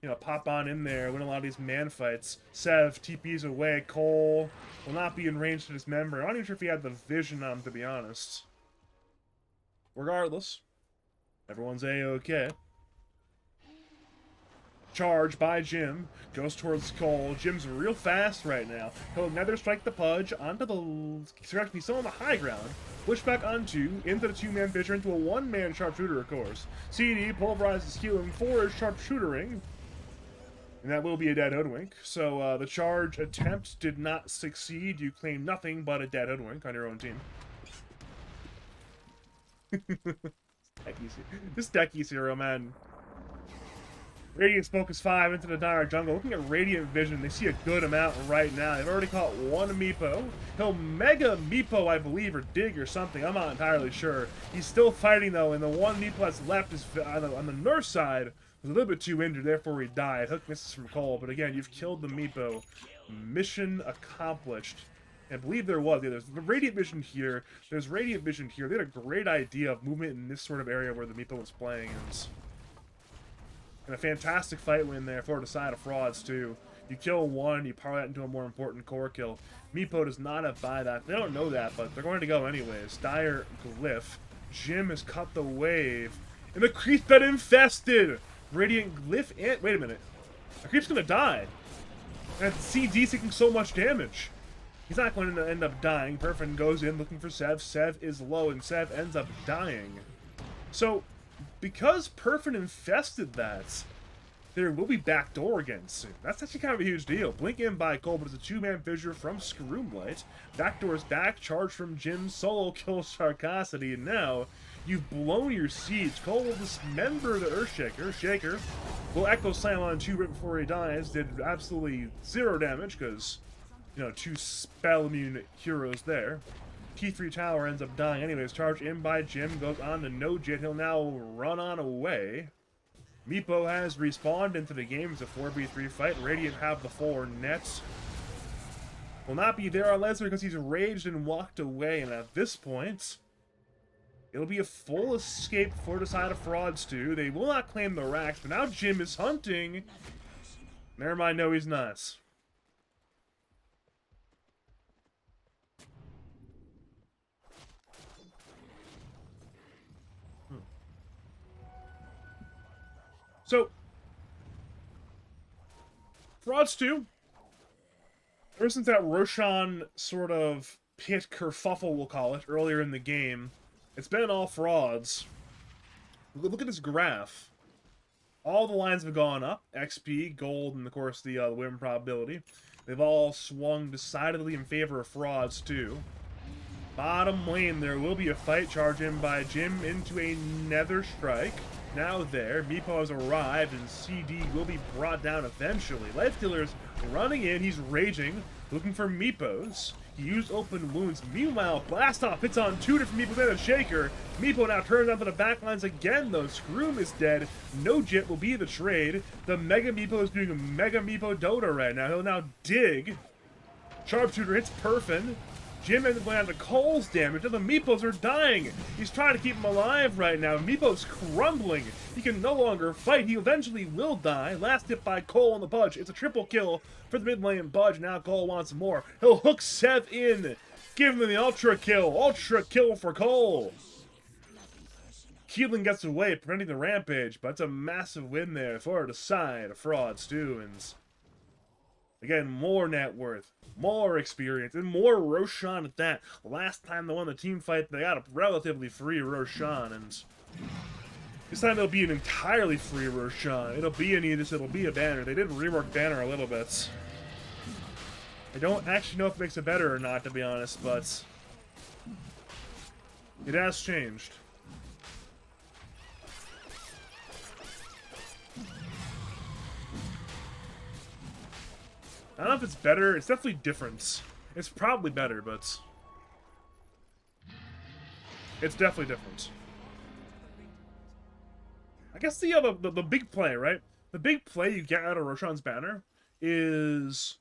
You know, pop on in there, win a lot of these man fights. Sev TP's away. Cole will not be in range to dismember. I'm not even sure if he had the vision on him, to be honest. Regardless, everyone's A-okay. Charge by Jim. Goes towards Cole. Jim's real fast right now. He'll Nether Strike the Pudge onto the... Correct me, still on the high ground. Push back on 2, into the 2-man Fissure, into a 1-man Sharpshooter, of course. CD pulverizes healing for his Sharpshootering. And that will be a dead Hoodwink. So the charge attempt did not succeed. You claim nothing but a dead Hoodwink on your own team. This Decky's hero, man. Radiant's Focus 5 into the Dire Jungle. Looking at Radiant Vision, they see a good amount right now. They've already caught 1 Meepo. He'll Mega Meepo, I believe, or Dig or something. I'm not entirely sure. He's still fighting, though, and the 1 Meepo that's left is on the Nerf side was a little bit too injured, therefore he died. Hook misses from Cole, but again, you've killed the Meepo. Mission accomplished. I believe there was. Yeah, there's the Radiant Vision here. There's Radiant Vision here. They had a great idea of movement in this sort of area where the Meepo was playing. And a fantastic fight win there for the side of Frauds, too. You kill 1, you power that into a more important core kill. Meepo does not have buyback. They don't know that, but they're going to go anyways. Dire Glyph. Jim has cut the wave. And the creep's been infested! Radiant Glyph and... Wait a minute. The creep's going to die. And CD's taking so much damage. He's not going to end up dying. Perfin goes in looking for Sev. Sev is low, and Sev ends up dying. So... because Perfin infested that, there will be backdoor again soon. That's actually kind of a huge deal. Blink in by Cole, but it's a 2-man Fissure from Scroomlight. Backdoor's back, charge from Jim, solo kills Sarcosity, and now you've blown your siege. Cole will dismember the Earthshaker. Shaker will Echo Slam on 2 right before he dies. Did absolutely 0 damage, because, you know, 2 spell-immune heroes there. T3 tower ends up dying anyways. Charge in by Jim, goes on to no Jit. He'll now run on away. Meepo has respawned into the game. It's a 4v3 fight. Radiant have the 4 nets. Will not be there on Lesnar because he's raged and walked away. And at this point, it'll be a full escape for the side of Frauds too. They will not claim the racks, but now Jim is hunting. Never mind, no he's not. So, Frauds 2, ever since that Roshan sort of pit kerfuffle, we'll call it, earlier in the game, it's been all frauds. Look at this graph. All the lines have gone up. XP, gold, and of course the win probability. They've all swung decidedly in favor of frauds too. Bottom lane, there will be a fight. Charge in by Jim into a nether strike. Now there, Meepo has arrived and CD will be brought down eventually. Lifestealer's running in, he's raging, looking for Meepos. He used open wounds. Meanwhile, Blast Off hits on two different Meepos and a Shaker. Meepo now turns onto the backlines again, though. Scroom is dead. No Jit will be the trade. The Mega Meepo is doing Mega Meepo Dota right now. He'll now dig. Sharpshooter hits Perfin. Jim ends up going on to Cole's damage, and the Meepos are dying. He's trying to keep him alive right now. Meepo's crumbling. He can no longer fight. He eventually will die. Last hit by Cole on the Budge. It's a triple kill for the mid lane Budge. Now Cole wants more. He'll hook Sev in. Give him the ultra kill. Ultra kill for Cole. Keelan gets away, preventing the rampage, but it's a massive win there for the side of Frauds 2. And again, more net worth, more experience, and more Roshan at that. Last time they won the team fight, they got a relatively free Roshan, and this time it'll be an entirely free Roshan. It'll be an Aegis, it'll be a banner. They did rework banner a little bit. I don't actually know if it makes it better or not, to be honest, but it has changed. I don't know if it's better. It's definitely different. It's probably better, but it's definitely different. I guess the big play, right? The big play you get out of Roshan's banner is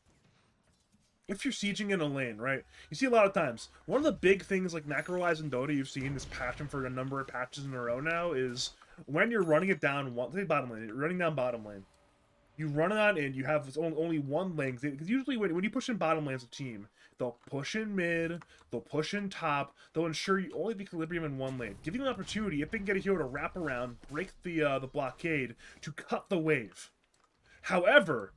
if you're sieging in a lane, right? You see a lot of times. One of the big things like macro-wise in Dota you've seen this pattern for a number of patches in a row now is when you're running it down, say bottom lane, you're running down bottom lane. You run it on in, you have only one lane. Because usually when you push in bottom lane as a team, they'll push in mid, they'll push in top, they'll ensure you only have equilibrium in one lane. Giving an opportunity, if they can get a hero to wrap around, break the blockade, to cut the wave. However,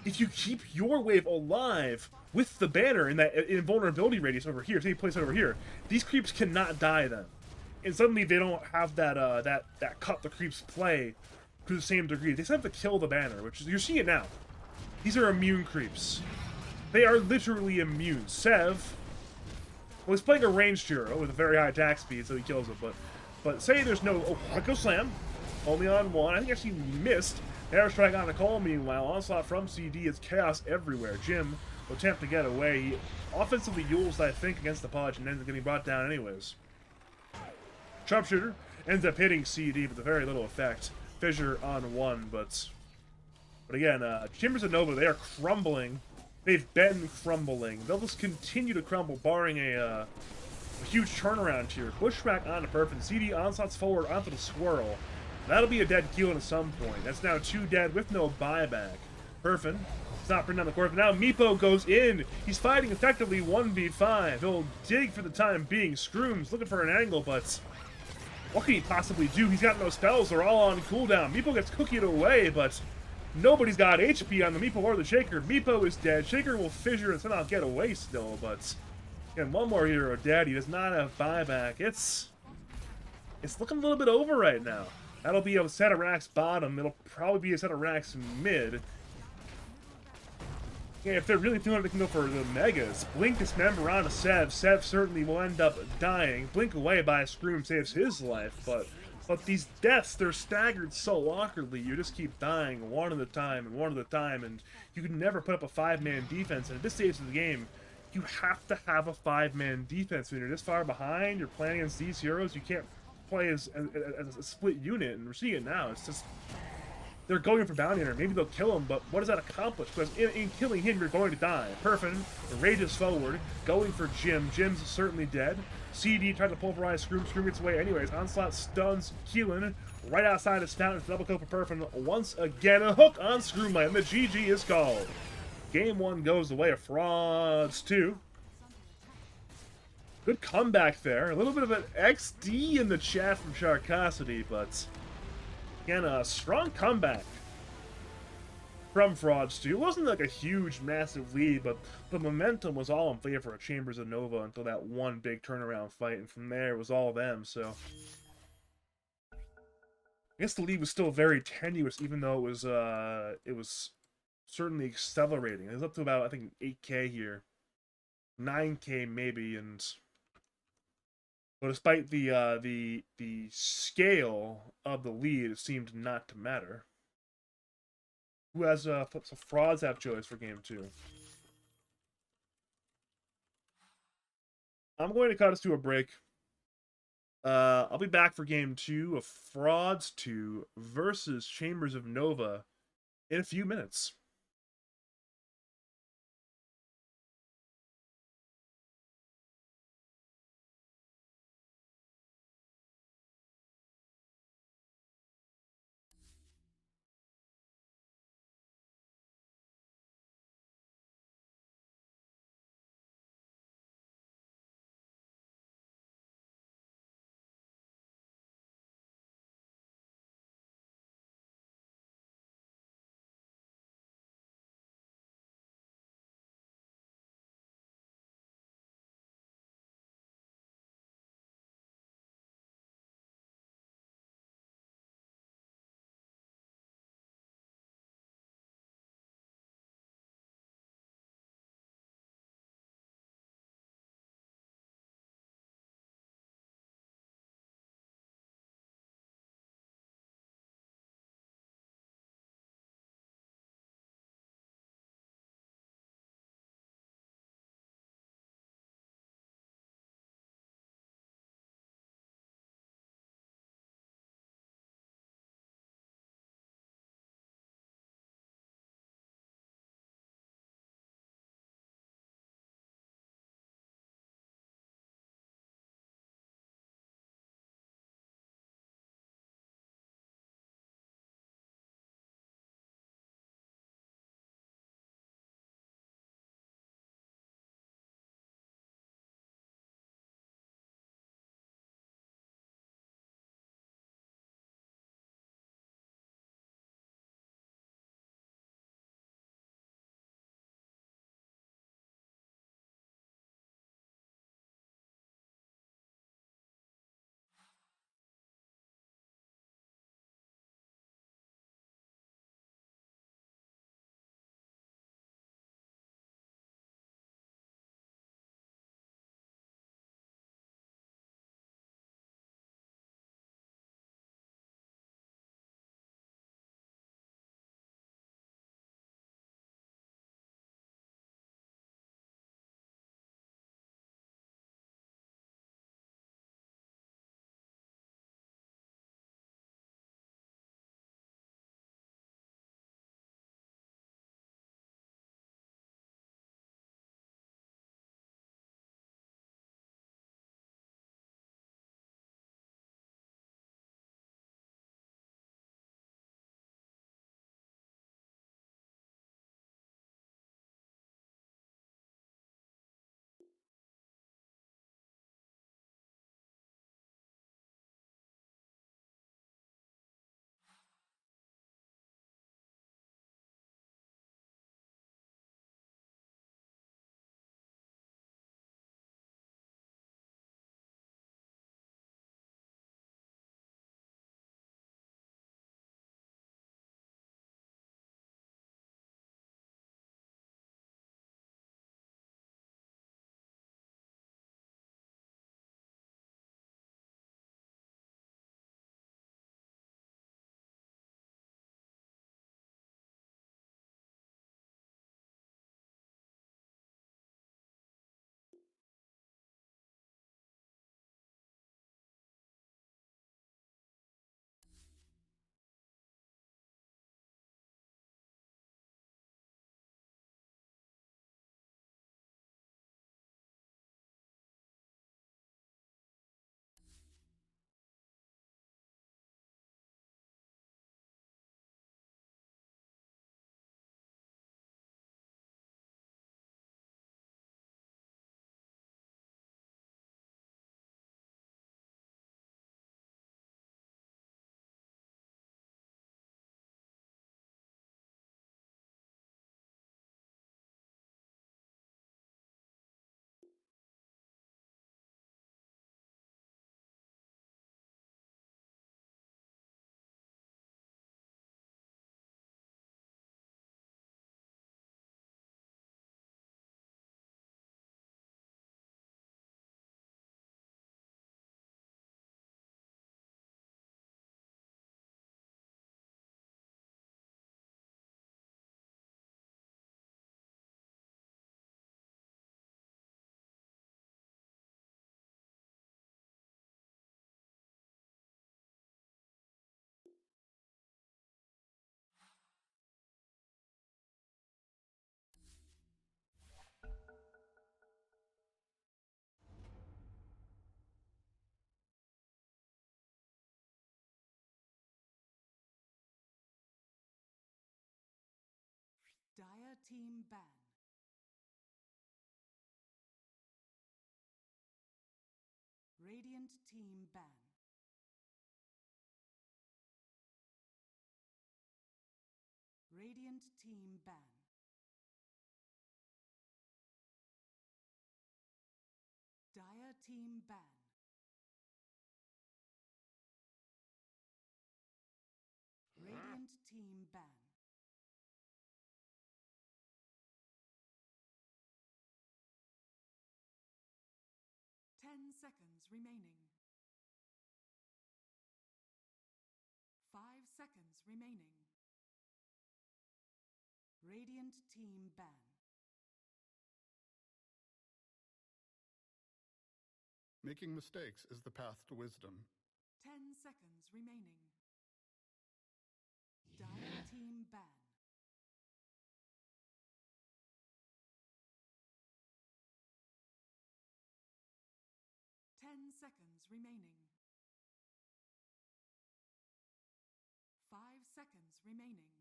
if you keep your wave alive with the banner in that invulnerability radius over here, say you place it over here, these creeps cannot die then. And suddenly they don't have that that cut the creeps play to the same degree. They still have to kill the banner, which is, you're seeing it now. These are immune creeps. They are literally immune. Sev, well, he's playing a ranged hero with a very high attack speed, so he kills it. But say there's no Echo Slam, only on one. I think actually missed. Airstrike on Nicole. Meanwhile, onslaught from CD is chaos everywhere. Jim will attempt to get away. He offensively yules, I think, against the Podge and ends up getting brought down anyways. Sharpshooter ends up hitting CD with very little effect. Fissure on one, but again, Chambers and Nova, they are crumbling. They've been crumbling. They'll just continue to crumble, barring a huge turnaround here. Pushback onto Perfin. CD onslaughts forward onto the Swirl. That'll be a dead kill at some point. That's now 2 dead with no buyback. Perfin, stop bringing down the court, but now Meepo goes in. He's fighting effectively 1v5. He'll dig for the time being. Scroom's looking for an angle, but what can he possibly do? He's got no spells. They're all on cooldown. Meepo gets cookied away, but nobody's got HP on the Meepo or the Shaker. Meepo is dead. Shaker will fissure and somehow get away still, but again, one more hero dead. He does not have buyback. It's looking a little bit over right now. That'll be a set of racks bottom. It'll probably be a set of racks mid. Yeah, if they're really feeling they can go for the Megas, Blink dismember onto Sev. Sev certainly will end up dying. Blink away by a Scream saves his life, but these deaths, they're staggered so awkwardly. You just keep dying one at a time and one at a time, and you can never put up a 5-man defense. And at this stage of the game, you have to have a 5-man defense. When you're this far behind, you're playing against these heroes, you can't play as a split unit, and we're seeing it now. It's just, they're going for Bounty Hunter. Maybe they'll kill him, but what does that accomplish? Because in killing him, you're going to die. Perfin rages forward, going for Jim. Jim's certainly dead. CD tries to pulverize Scroom. Scroom gets away anyways. Onslaught stuns Keelan right outside his fountain. Double kill for Perfin. Once again, a hook on Scroomlight, and the GG is called. Game 1 goes the way of Frauds 2. Good comeback there. A little bit of an XD in the chat from Sharkosity, but Again, a strong comeback from Frauds too. It wasn't like a huge, massive lead, but the momentum was all in favor of Chambers and Nova until that one big turnaround fight, and from there it was all them. So I guess the lead was still very tenuous, even though it was certainly accelerating. It was up to about I think 8K here, 9K maybe, and but despite the scale of the lead, it seemed not to matter. Who has some frauds have choice for game two? I'm going to cut us to a break. I'll be back for game two of Frauds 2 versus Chambers of Nova in a few minutes. Dire team ban. Radiant team ban. Radiant team ban. Dire team ban. Radiant team ban. Ten seconds remaining. 5 seconds remaining. Radiant team ban. Making mistakes is the path to wisdom. 10 seconds remaining. Dire team ban. Ten seconds remaining. 5 seconds remaining.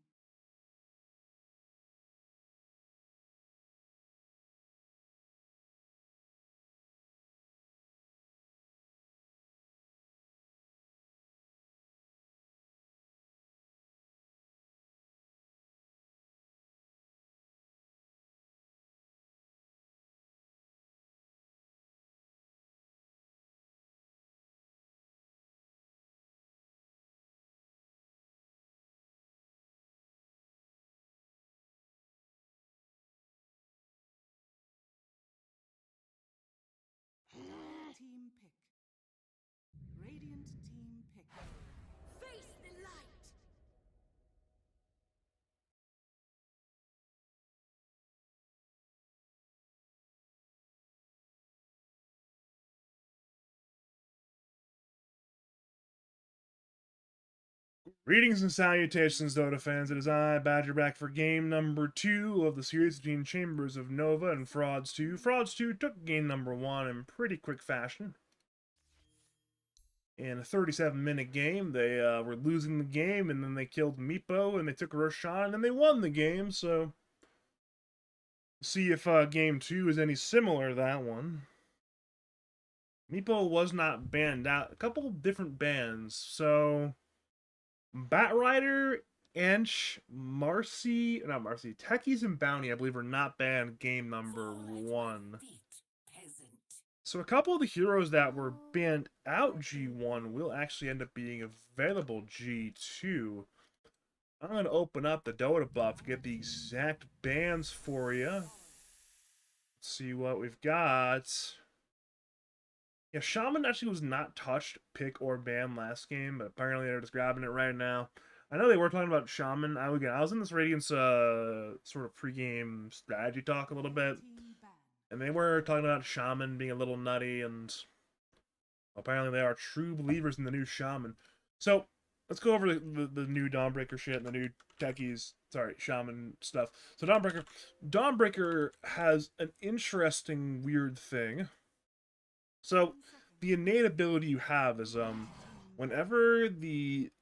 Dire team pick. Radiant team pick. Face the light! Greetings and salutations, Dota fans. It is I, Badger, back for game number 2 of the series between Chambers of Nova and Frauds 2. Frauds 2 took game number 1 in pretty quick fashion. In a 37-minute game, they were losing the game, and then they killed Meepo, and they took Roshan, and they won the game, so... See if game 2 is any similar to that one. Meepo was not banned out. A couple different bans, so... Batrider, Ench, Techies, and Bounty, I believe, are not banned game number 1. So a couple of the heroes that were banned out G1 will actually end up being available G2. I'm going to open up the Dota buff to get the exact bans for you. Let's see what we've got. Yeah, Shaman actually was not touched, pick, or ban last game, but apparently they're just grabbing it right now. I know they were talking about Shaman. I was in this Radiance sort of pregame strategy talk a little bit, and they were talking about Shaman being a little nutty, and apparently they are true believers in the new Shaman. So let's go over the new Dawnbreaker shit and the new Techies, Shaman stuff. So Dawnbreaker has an interesting, weird thing. So the innate ability you have is whenever the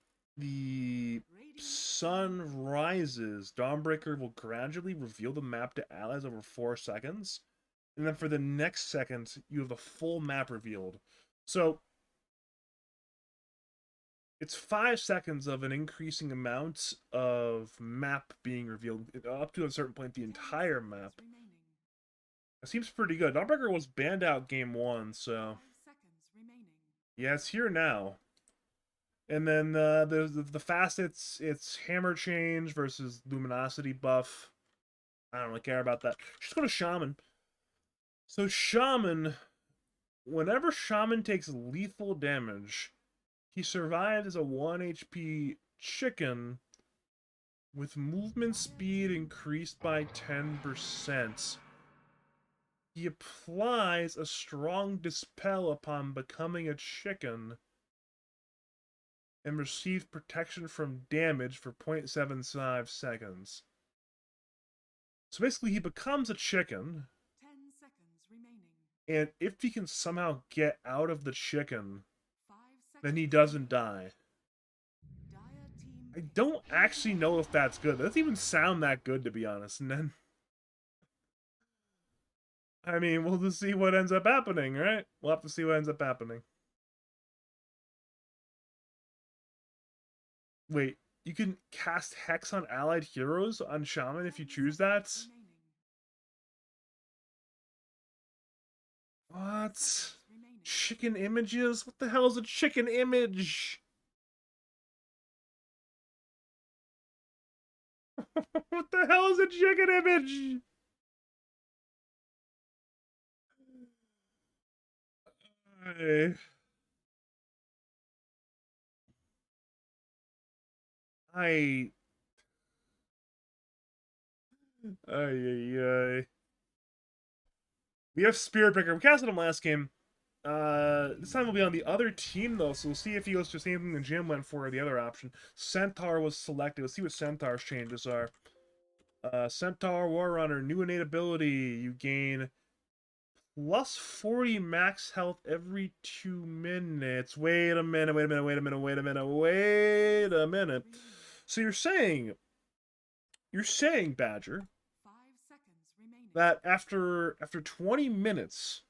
sun rises, Dawnbreaker will gradually reveal the map to allies over 4 seconds. And then for the next second, you have the full map revealed. So it's 5 seconds of an increasing amount of map being revealed, up to a certain point, the entire map. It seems pretty good. Dawnbreaker was banned out game 1, so... Yeah, it's here now. And then the facets, it's Hammer Change versus Luminosity buff. I don't really care about that. Just go to Shaman. So Shaman, whenever Shaman takes lethal damage, he survives as a 1 HP chicken with movement speed increased by 10%. He applies a strong dispel upon becoming a chicken and receives protection from damage for 0.75 seconds. So basically, he becomes a chicken. 10 seconds remaining. And if he can somehow get out of the chicken, 5 seconds then he doesn't die. Dire team I don't actually know if that's good. That doesn't even sound that good, to be honest. And then, I mean, we'll just see what ends up happening, right? We'll have to see what ends up happening. Wait, you can cast Hex on allied heroes on Shaman if you choose that? What? Chicken images? What the hell is a chicken image? What the hell is a chicken image? I, I, ay. We have Spirit Breaker. We casted him last game. This time we'll be on the other team though, so we'll see if he goes to the same thing the Jim went for, or the other option. Centaur was selected. Let's see what Centaur's changes are. Centaur War Runner, new innate ability. You gain plus 40 max health every 2 minutes. Wait a minute. So you're saying, Badger, 5 seconds remaining. that after 20 minutes,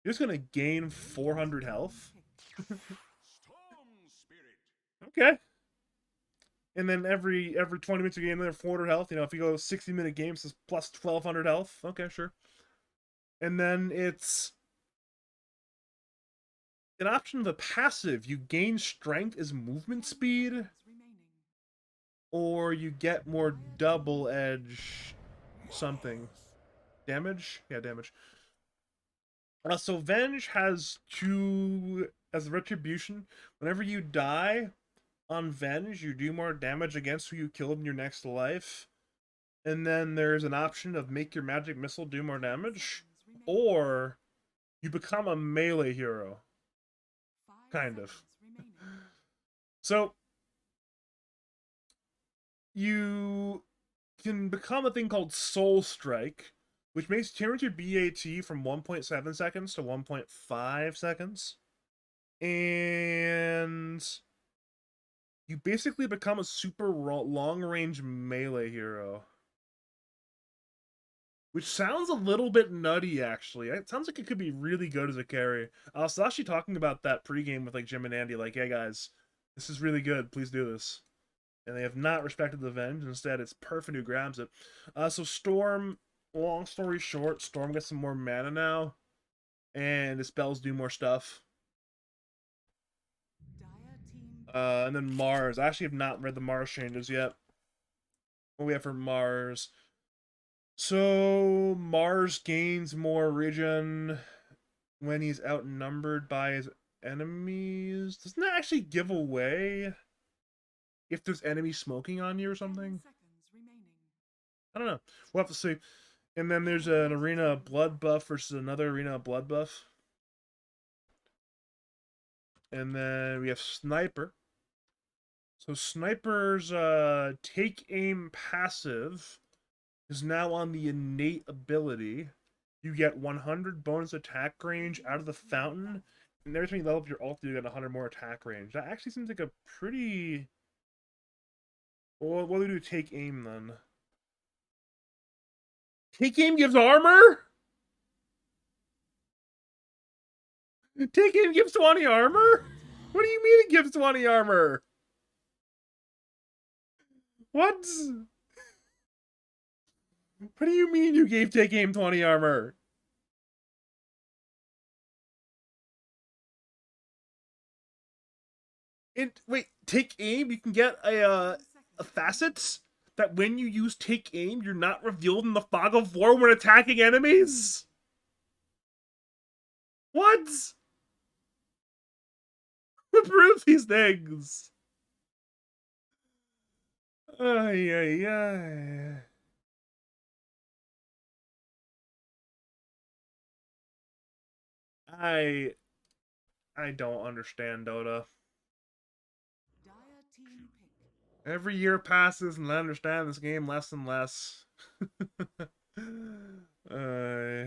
you're just gonna gain 400 health? Okay. And then every 20 minutes you gain another 400 health. You know, if you go 60-minute games, it's plus 1200 health. Okay, sure. And then it's an option of a passive. You gain strength as movement speed, or you get more double edge something. Damage? Yeah, damage. So Venge has two as a retribution. Whenever you die on Venge, you do more damage against who you killed in your next life. And then there's an option of make your magic missile do more damage, or you become a melee hero. Kind of. So you can become a thing called Soul Strike, which makes change your BAT from 1.7 seconds to 1.5 seconds. And you basically become a super long range melee hero. Which sounds a little bit nutty, actually. It sounds like it could be really good as a carry. I was actually talking about that pregame with like Jim and Andy, like, hey guys, this is really good. Please do this. And they have not respected the Venge. Instead, it's Perfect who grabs it. So Storm, long story short, Storm gets some more mana now. And the spells do more stuff. And then Mars. I actually have not read the Mars changes yet. What do we have for Mars? So Mars gains more regen when he's outnumbered by his enemies. Doesn't that actually give away if there's enemies smoking on you or something? I don't know. We'll have to see. And then there's an arena blood buff versus another arena blood buff. And then we have Sniper. So Sniper's take aim passive is now on the innate ability. You get 100 bonus attack range out of the fountain, and every time you level up your ult, you get 100 more attack range. That actually seems like a pretty... Well, what do we do take aim, then? Take aim gives armor? Take aim gives 20 armor? What do you mean it gives 20 armor? What? What do you mean you gave take aim 20 armor? Wait, take aim? You can get a facet that when you use take aim, you're not revealed in the fog of war when attacking enemies? What? Who proves these things? Ay, ay, ay. I don't understand Dota. Every year passes and I understand this game less and less. uh,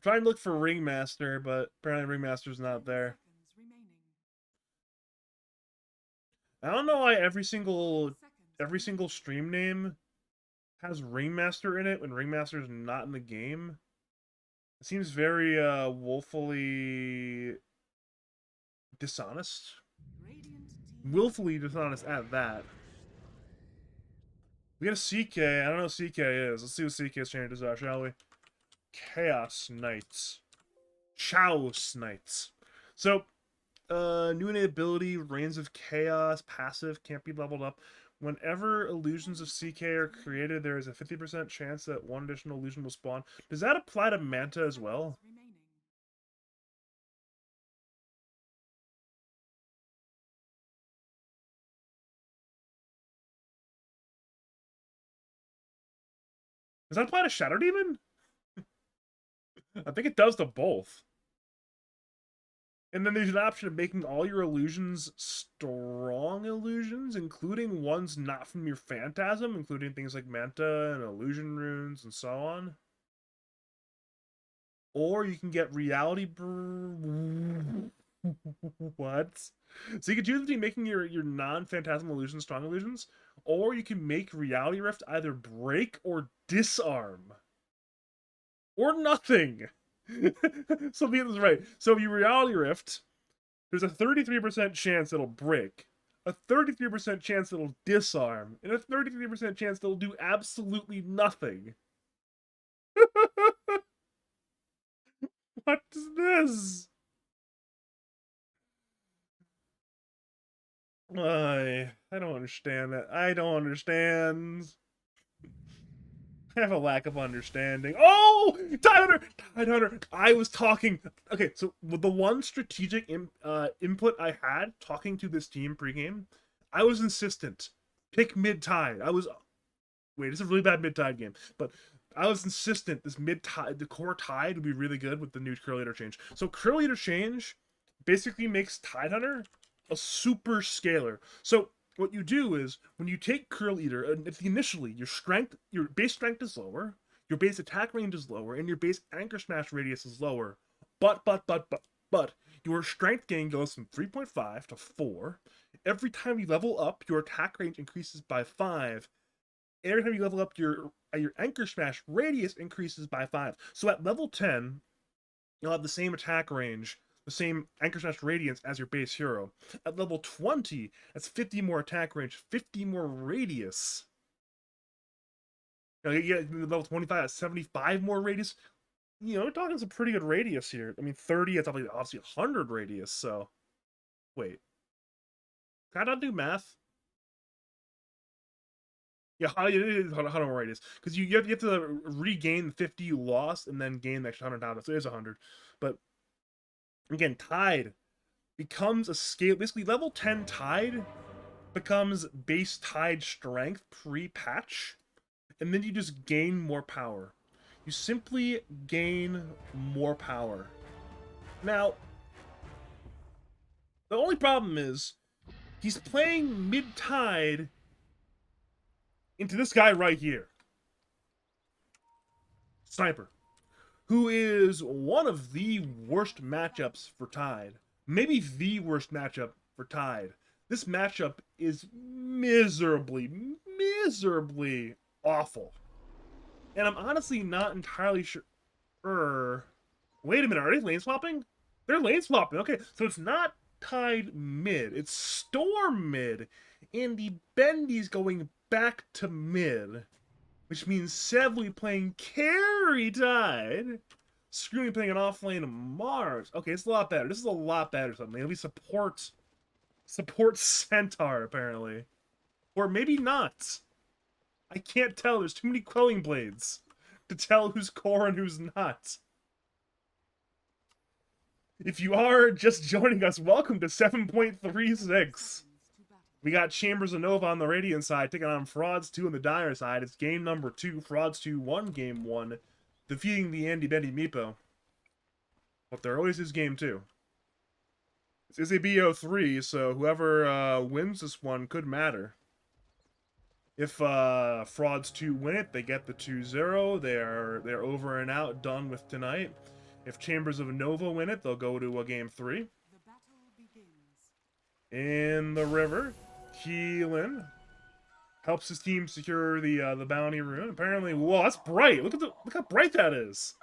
I'm trying to look for Ringmaster, but apparently Ringmaster's not 10 there. seconds remaining. I don't know why every 5 single seconds stream name has Ringmaster in it when Ringmaster's not in the game. It seems very woefully dishonest. remaining. Willfully dishonest at that. We got a CK. I don't know what CK is. Let's see what CK's changes are, shall we? Chaos Knights. Chaos Knights. So, new innate ability, Reigns of Chaos, passive, can't be leveled up. Whenever illusions of CK are created, there is a 50% chance that one additional illusion will spawn. Does that apply to Manta as well? Remaining. Does that apply to Shadow Demon? I think it does to both. And then there's an option of making all your illusions strong illusions, including ones not from your phantasm, including things like Manta and illusion runes and so on. Or you can get reality. What? So you can choose between making your non-phantasmal illusions strong illusions, or you can make reality rift either break or disarm, or nothing. So this is right. So if you reality rift, there's a 33% chance it'll break, a 33% chance it'll disarm, and a 33% chance it'll do absolutely nothing. What is this? I don't understand that. I don't understand. I have a lack of understanding. Oh, Tide Hunter. I was talking. Okay, so the one strategic input I had talking to this team pregame, I was insistent. Pick mid Tide. I was. Wait, this is a really bad mid Tide game, but I was insistent. This mid Tide, the core Tide, would be really good with the new Curl Leader change. So Curl Leader change basically makes Tide Hunter a super scaler. So what you do is when you take Curl Eater, initially your base strength is lower, your base attack range is lower, and your base anchor smash radius is lower. But your strength gain goes from 3.5 to 4. Every time you level up, your attack range increases by 5. Every time you level up, your anchor smash radius increases by 5. So at level 10, you'll have the same attack range, the same anchor smash radiance as your base hero. At level 20, that's 50 more attack range, 50 more radius. You get level 25, that's 75 more radius. You know, we're talking some pretty good radius here. I mean, 30, it's obviously 100 radius, so. Wait. Can I not do math? Yeah, it is 100 more radius. Because you have to regain the 50 you lost and then gain the extra 100 down. So it is 100. But again, Tide becomes a scale. Basically, level 10 Tide becomes base Tide strength pre-patch, and then you just gain more power. You simply gain more power. Now, the only problem is he's playing mid-Tide into this guy right here, Sniper, who is one of the worst matchups for Tide. Maybe the worst matchup for Tide. This matchup is miserably awful. And I'm honestly not entirely sure. Wait a minute, are they lane swapping? They're lane swapping. Okay, so it's not Tide mid, it's Storm mid. And the Bendy's going back to mid, which means Sevely playing carry Tide. Screaming playing an offlane Mars. Okay, it's a lot better. This is a lot better. Something. At least support Centaur apparently, or maybe not. I can't tell. There's too many quelling blades to tell who's core and who's not. If you are just joining us, welcome to 7.36. We got Chambers of Nova on the Radiant side, taking on Frauds 2 on the Dire side. It's game number 2. Frauds 2 won game 1, defeating the Andy Bendy Meepo. But there always is game 2. This is a BO3, so whoever wins this one could matter. If Frauds 2 win it, they get the 2-0. They're over and out, done with tonight. If Chambers of Nova win it, they'll go to a game 3. The battle begins. In the river, Keelan helps his team secure the bounty rune. Apparently, whoa, that's bright. Look how bright that is.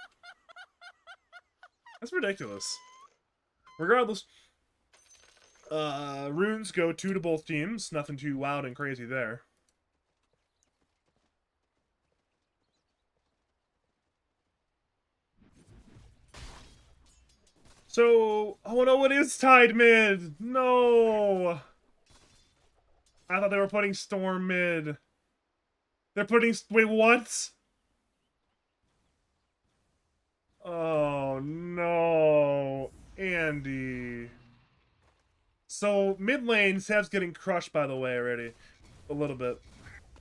That's ridiculous. Regardless, runes go 2 to both teams. Nothing too wild and crazy there. So, oh no, it is tied mid. No. I thought they were putting Storm mid. They're putting, wait, what? Oh no, Andy. So mid lane, Seb's getting crushed, by the way, already a little bit.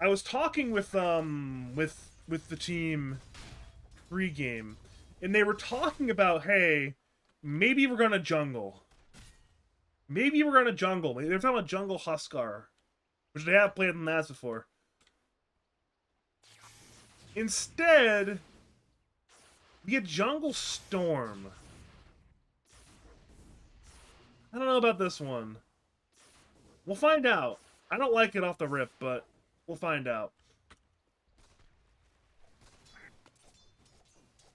I was talking with the team pre-game, and they were talking about, hey, maybe we're gonna jungle. Maybe we're gonna jungle. Maybe they're talking about jungle Huskar, which they have played in the Nats before. Instead, we get jungle Storm. I don't know about this one. We'll find out. I don't like it off the rip, but we'll find out.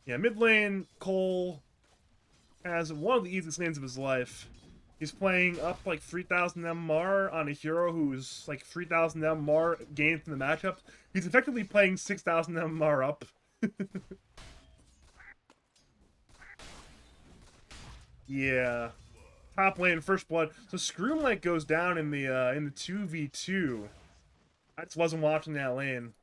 Yeah, mid lane, Cole has one of the easiest lanes of his life. He's playing up like 3,000 MMR on a hero who's like 3,000 MMR gained from the matchup. He's effectively playing 6,000 MMR up. Yeah. Top lane, first blood. So Scroomlight goes down in the 2v2. I just wasn't watching that lane.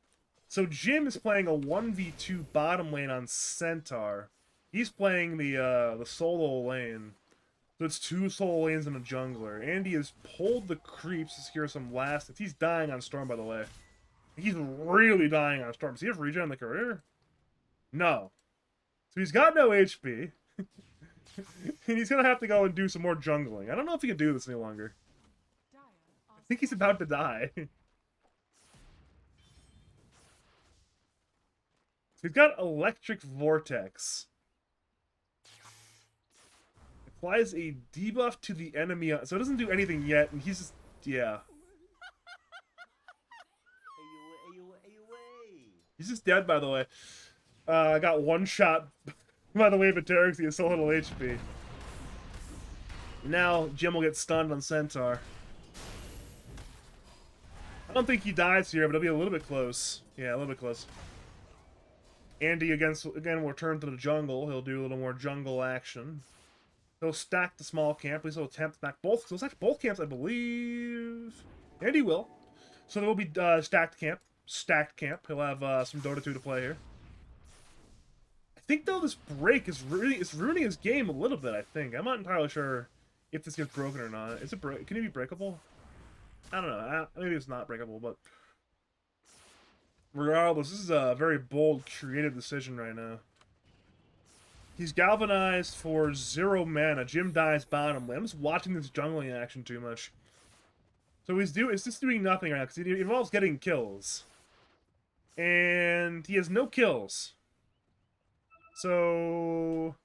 So Jim is playing a 1v2 bottom lane on Centaur. He's playing the solo lane. So it's 2 solo lanes and a jungler. Andy has pulled the creeps to secure some last. He's dying on Storm, by the way. He's really dying on Storm. Does he have regen in the career? No. So he's got no HP. And he's gonna have to go and do some more jungling. I don't know if he can do this any longer. I think he's about to die. He's got Electric Vortex. Applies a debuff to the enemy, so it doesn't do anything yet, and he's just, yeah. He's just dead, by the way. I got one shot by the way, but Derek's he has so little HP. Now Jim will get stunned on Centaur. I don't think he dies here, but it'll be a little bit close. Yeah, a little bit close. Andy again will return to the jungle. He'll do a little more jungle action. He'll stack the small camp. He'll attempt to stack both. So he'll stack both camps, I believe. And he will. So there will be stacked camp. Stacked camp. He'll have some Dota 2 to play here. I think though this break is ruining his game a little bit. I think I'm not entirely sure if this gets broken or not. Is it Can it be breakable? I don't know. Maybe it's not breakable, but regardless, this is a very bold, creative decision right now. He's galvanized for 0 mana. Jim dies bottom lane. I'm just watching this jungling action too much. So it's just doing nothing right now because it involves getting kills, and he has no kills. So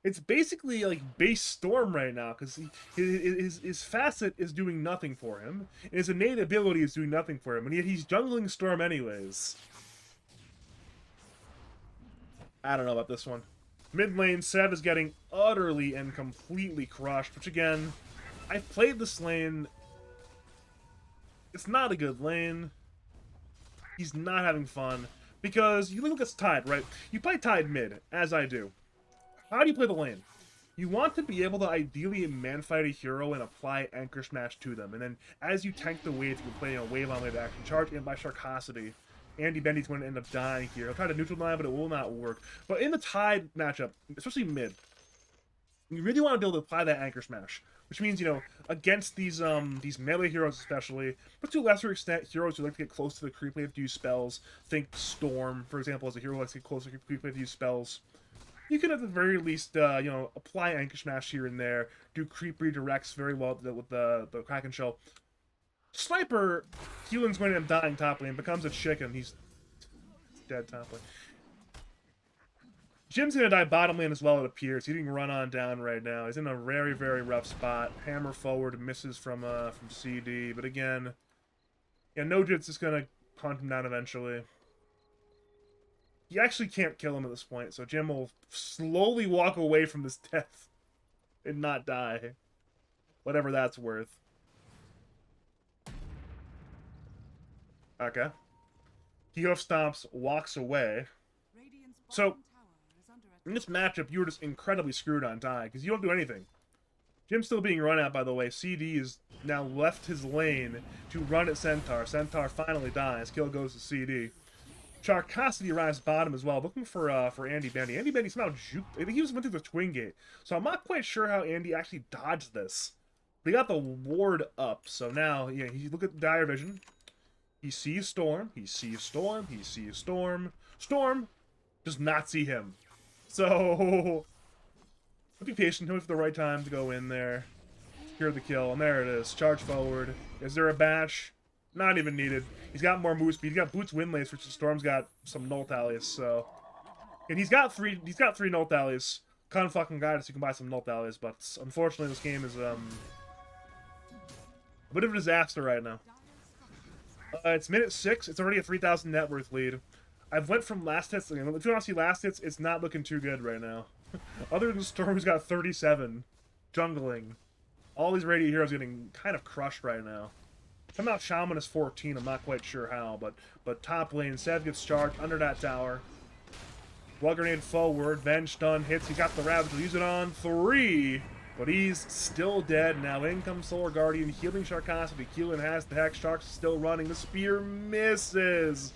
it's basically like base Storm right now because his facet is doing nothing for him, and his innate ability is doing nothing for him, and yet he's jungling Storm anyways. I don't know about this one. Mid lane, Sev is getting utterly and completely crushed, which again, I've played this lane. It's not a good lane. He's not having fun. Because you look at Tide, right? You play Tide mid, as I do. How do you play the lane? You want to be able to ideally man-fight a hero and apply Anchor Smash to them. And then as you tank the wave, you can play a wave on wave action. Charge in by Sharkosity. Andy Bendy's going to end up dying here. He'll try to neutral line, but it will not work. But in the Tide matchup, especially mid, you really want to be able to apply that Anchor Smash. Which means, you know, against these melee heroes especially, but to a lesser extent, heroes who like to get close to the creep wave to use spells. Think Storm, for example, as a hero who likes to get close to the creep wave to use spells. You can at the very least, you know, apply Anchor Smash here and there, do creep redirects very well with the Kraken Shell. Sniper, Keelan's going to end up dying top lane, becomes a chicken. He's dead top lane. Jim's gonna die bottom lane as well, it appears. He's getting run on down right now. He's in a very, very rough spot. Hammer forward, misses from CD. But again, yeah, No-Jit's just gonna hunt him down eventually. He actually can't kill him at this point, so Jim will slowly walk away from this death and not die. Whatever that's worth. Okay. Geoff stomps, walks away. Radiant's So, bottom tower is under in attack. this matchup, you were just incredibly screwed on die, because you don't do anything. Jim's still being run at, by the way. CD has now left his lane to run at Centaur. Centaur finally dies. Kill goes to CD. Charcosity arrives bottom as well, looking for Andy Bendy. Andy Bendy somehow juked. I think he went through the twin gate. So I'm not quite sure how Andy actually dodged this. They got the ward up, so now, yeah, he look at dire vision. He sees Storm. He sees Storm. He sees Storm. Storm does not see him. So be patient. He'll wait for the right time to go in there. Secure the kill, and there it is. Charge forward. Is there a bash? Not even needed. He's got more move speed. He's got Boots win lace, which Storm's got some null tallies, so. And he's got three null tallies. Con fucking guidance, you can buy some null tallies, but unfortunately this game is a bit of a disaster right now. It's minute 6. It's already a 3,000 net worth lead. I've went from last hits. If you want to see last hits, it's not looking too good right now. Other than Storm, who's got 37, jungling. All these radio heroes getting kind of crushed right now. Somehow Shaman is 14. I'm not quite sure how, but top lane, Sev gets charged under that tower. Wall grenade forward, Venge stun hits. He got the Ravage. He'll use it on 3. But he's still dead. Now in comes Solar Guardian, healing Sharkosity. Keelan has the Hex. Shark's still running. The spear misses.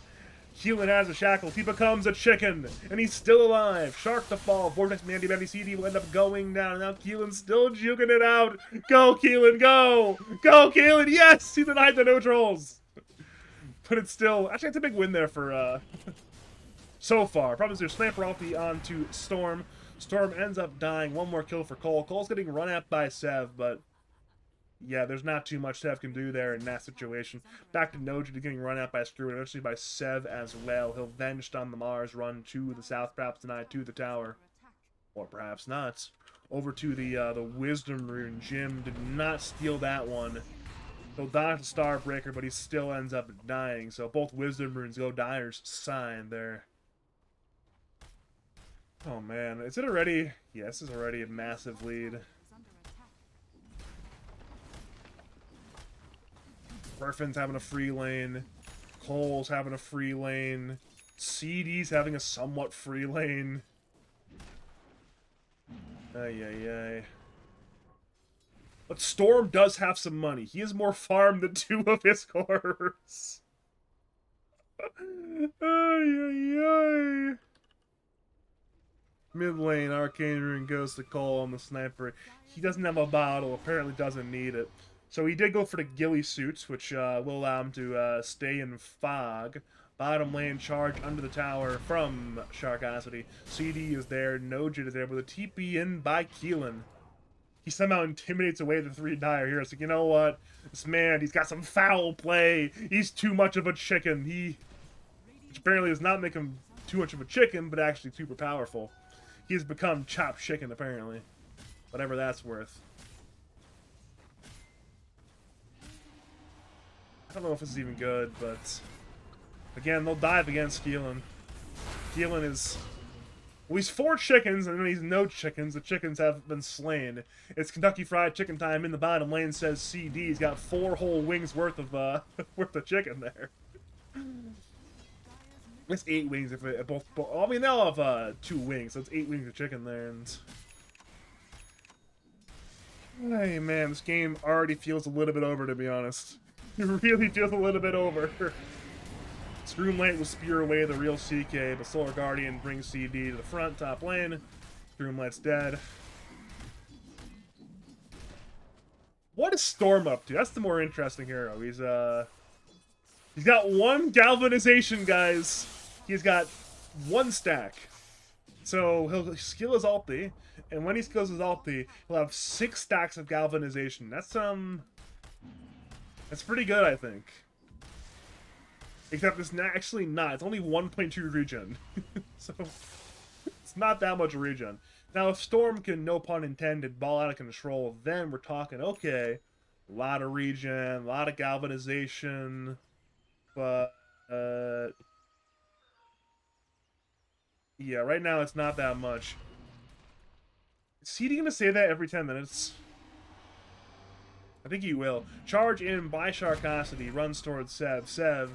Keelan has a shackle. He becomes a chicken. And he's still alive. Shark to fall. Vortex Mandy Bendy CD will end up going down. And now Keelan's still juking it out. Go, Keelan, go! Go, Keelan! Yes! He denied the neutrals! But it's still... Actually, it's a big win there for... so far. Problem is there's Sniper ulti onto Storm. Storm ends up dying. One more kill for Cole. Cole's getting run at by Sev, but yeah, there's not too much Sev can do there in that situation. Back to Noji getting run at by Screw, and eventually by Sev as well. He'll then stun the Mars, run to the south, perhaps denied to the tower. Or perhaps not. Over to the Wisdom Rune. Jim did not steal that one. He'll dodge the Starbreaker, but he still ends up dying. So both Wisdom Runes go Dyer's sign there. Oh man, is it already? Yeah, this is already a massive lead. Griffin's having a free lane. Cole's having a free lane. CD's having a somewhat free lane. Ay, ay, ay. But Storm does have some money. He has more farm than 2 of his cores. Ay, ay, ay. Mid lane, Arcane Rune goes to Cole on the Sniper. He doesn't have a bottle, apparently doesn't need it. So he did go for the Ghillie suits, which will allow him to stay in Fog. Bottom lane charge under the tower from Sharkosity. CD is there, Nojit is there, with a TP in by Keelan. He somehow intimidates away the 3 Dire heroes. Like, you know what? This man, he's got some foul play. He's too much of a chicken. Which apparently does not make him too much of a chicken, but actually super powerful. He's become chopped chicken, apparently. Whatever that's worth. I don't know if this is even good, but... Again, they'll dive against Keelan. Keelan is... Well, he's 4 chickens, and then he's no chickens. The chickens have been slain. It's Kentucky Fried Chicken time in the bottom lane, says CD. He's got 4 whole wings worth of, worth of chicken there. It's 8 wings if it both. I mean, they'll have 2 wings, so it's 8 wings of chicken there. And hey, man, this game already feels a little bit over, to be honest. It really feels a little bit over. Scroomlight will spear away the real CK, but Solar Guardian brings CD to the front, top lane. Scroomlight's dead. What is Storm up to? That's the more interesting hero. He's got 1 galvanization, guys. He's got 1 stack. So he'll skill his ulti, and when he skills his ulti, he'll have 6 stacks of galvanization. That's pretty good, I think. Except it's actually not. It's only 1.2 regen. So It's not that much regen. Now, if Storm can, no pun intended, ball out of control, then we're talking, okay, a lot of regen, a lot of galvanization, but, yeah, right now it's not that much. Is he gonna say that every 10 minutes? I think he will. Charge in by Sharkosity, runs towards Sev. Sev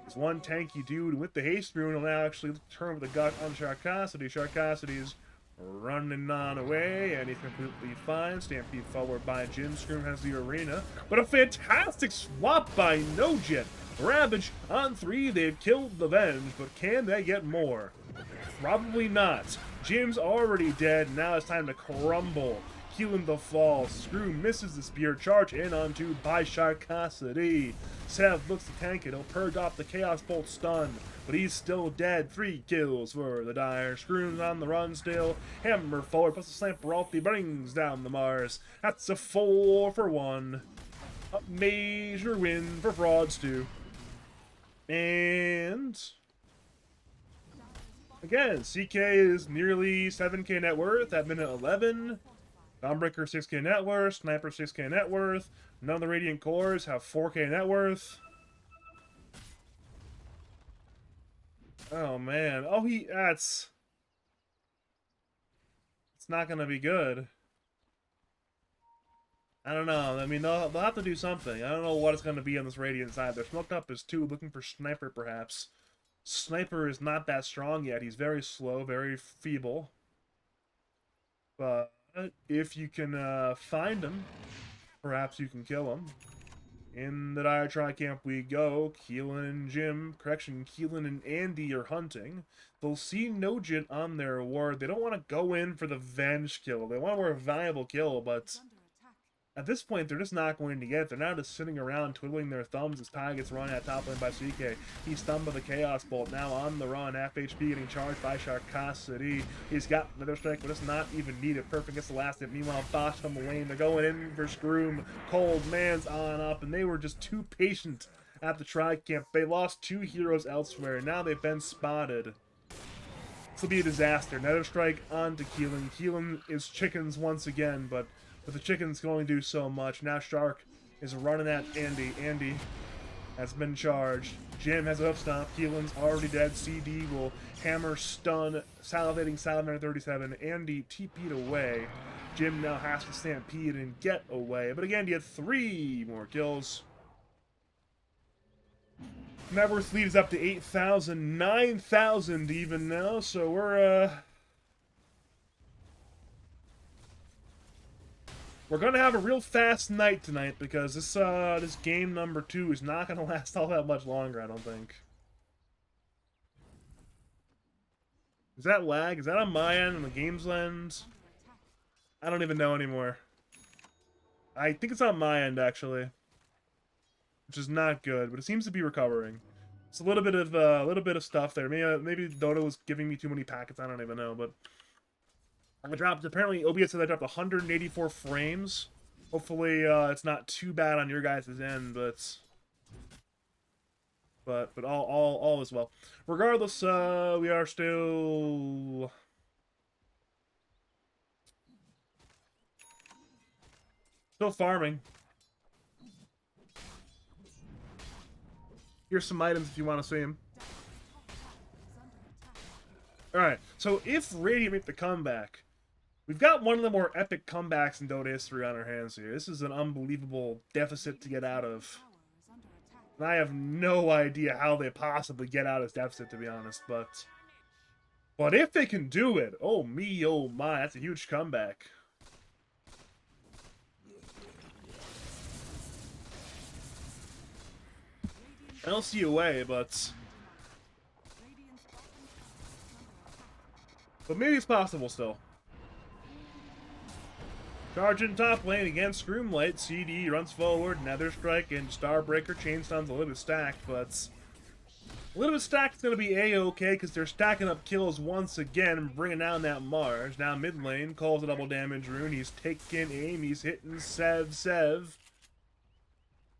is one tanky dude with the haste rune. Will now actually turn with the gut on Sharkosity. Sharkosity's running on away, and he's completely fine. Stampede forward by Jin. Scream has the arena. But a fantastic swap by Nojit. Ravage on 3. They've killed the Venge, but can they get more? Probably not. Jim's already dead. Now it's time to crumble. Keelan the fall. Screw misses the spear. Charge in onto by Sharkosity. Sev looks to tank it. He'll purge off the Chaos Bolt stun, but he's still dead. 3 kills for the Dire. Scream's on the run still. Hammer forward plus the slam for Alfie brings down the Mars. That's a 4 for 1. A major win for Frauds too. And again, CK is nearly 7k net worth at minute 11. Dawnbreaker 6k net worth, Sniper 6k net worth. None of the Radiant Cores have 4k net worth. Oh man. Oh, it's not gonna be good. I don't know. I mean, they'll have to do something. I don't know what it's gonna be on this Radiant side. They're smoked up as 2, looking for Sniper perhaps. Sniper is not that strong yet. He's very slow, very feeble. But if you can find him, perhaps you can kill him. In the Dire Tri-Camp we go. Keelan and Jim, Keelan and Andy are hunting. They'll see Nojit on their ward. They don't want to go in for the Venge kill. They want a more valuable kill, but at this point, they're just not going to get it. They're now just sitting around twiddling their thumbs as Ty gets run at top lane by CK. He's stunned by the Chaos Bolt. Now on the run. FHP getting charged by Sharkosity. He's got another strike, but it's not even needed. Perfect gets the last hit. Meanwhile, bottom lane, they're going in for Scroom. Cold Man's on up, and they were just too patient at the Tri-Camp. They lost 2 heroes elsewhere. Now they've been spotted. This will be a disaster. Another strike onto Keelan. Keelan is chickens once again, but the chickens can only do so much. Now Shark is running at Andy. Andy has been charged. Jim has a hook stomp. Keelan's already dead. CD will hammer, stun, salivating Salamander 37. Andy TP'd away. Jim now has to stampede and get away. But again, he had 3 more kills. Net worth leads up to 8,000, 9,000 even now. So we're gonna have a real fast night tonight because this game number 2 is not gonna last all that much longer, I don't think. Is that lag? Is that on my end, on the game's end? I don't even know anymore. I think it's on my end actually, which is not good, but it seems to be recovering. It's a little bit of stuff there. Maybe Dota was giving me too many packets. I don't even know, but. I dropped, apparently OBS said I dropped 184 frames. Hopefully it's not too bad on your guys' end, but all is well. Regardless, we are still farming. Here's some items if you want to see them. Alright, so if Radiant make the comeback, we've got one of the more epic comebacks in Dota history on our hands here. This is an unbelievable deficit to get out of. And I have no idea how they possibly get out of this deficit, to be honest, but if they can do it, oh me, oh my, that's a huge comeback. I don't see a way, but maybe it's possible still. Charging top lane against Scroomlight. CD runs forward, Nether Strike, and Starbreaker. Chainstone's a little bit stacked, but a little bit stacked is going to be A-okay because they're stacking up kills once again and bringing down that Mars. Now mid lane calls a double damage rune. He's taking aim. He's hitting Sev.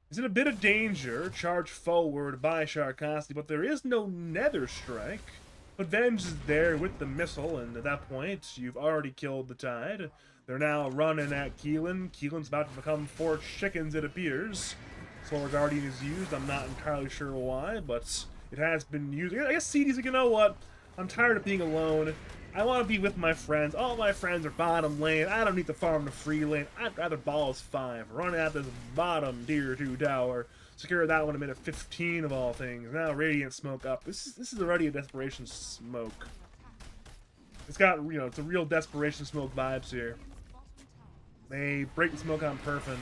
He's in a bit of danger. Charge forward by Sharkosity, but there is no Nether Strike. But Venge is there with the missile, and at that point, you've already killed the Tide. They're now running at Keelan. Keelan's about to become 4 chickens, it appears. Solar Guardian is used. I'm not entirely sure why, but it has been used. I guess CD's like, you know what? I'm tired of being alone. I want to be with my friends. All my friends are bottom lane. I don't need to farm the free lane. I'd rather balls 5. Run at this bottom tier 2 tower. Secure that one a minute 15 of all things. Now Radiant Smoke up. This is already a Desperation Smoke. It's got, you know, it's a real Desperation Smoke vibes here. They break the smoke on Perfin.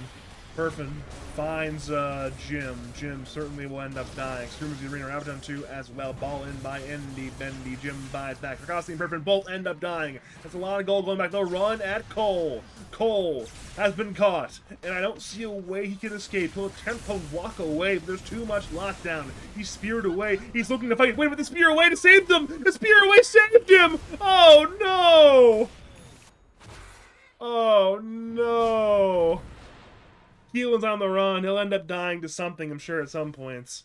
Perfin finds Jim. Jim certainly will end up dying. Screamers the arena Abaddon 2 as well. Ball in by Indy Bendy. Jim buys back. Krakowski and Perfin both end up dying. That's a lot of gold going back. They'll run at Cole. Cole has been caught, and I don't see a way he can escape. He'll attempt to walk away, but there's too much lockdown. He's speared away. He's looking to fight. Wait, with the spear away to save them. The spear away saved him. Oh no! Oh no! Keelan's on the run. He'll end up dying to something, I'm sure, at some points.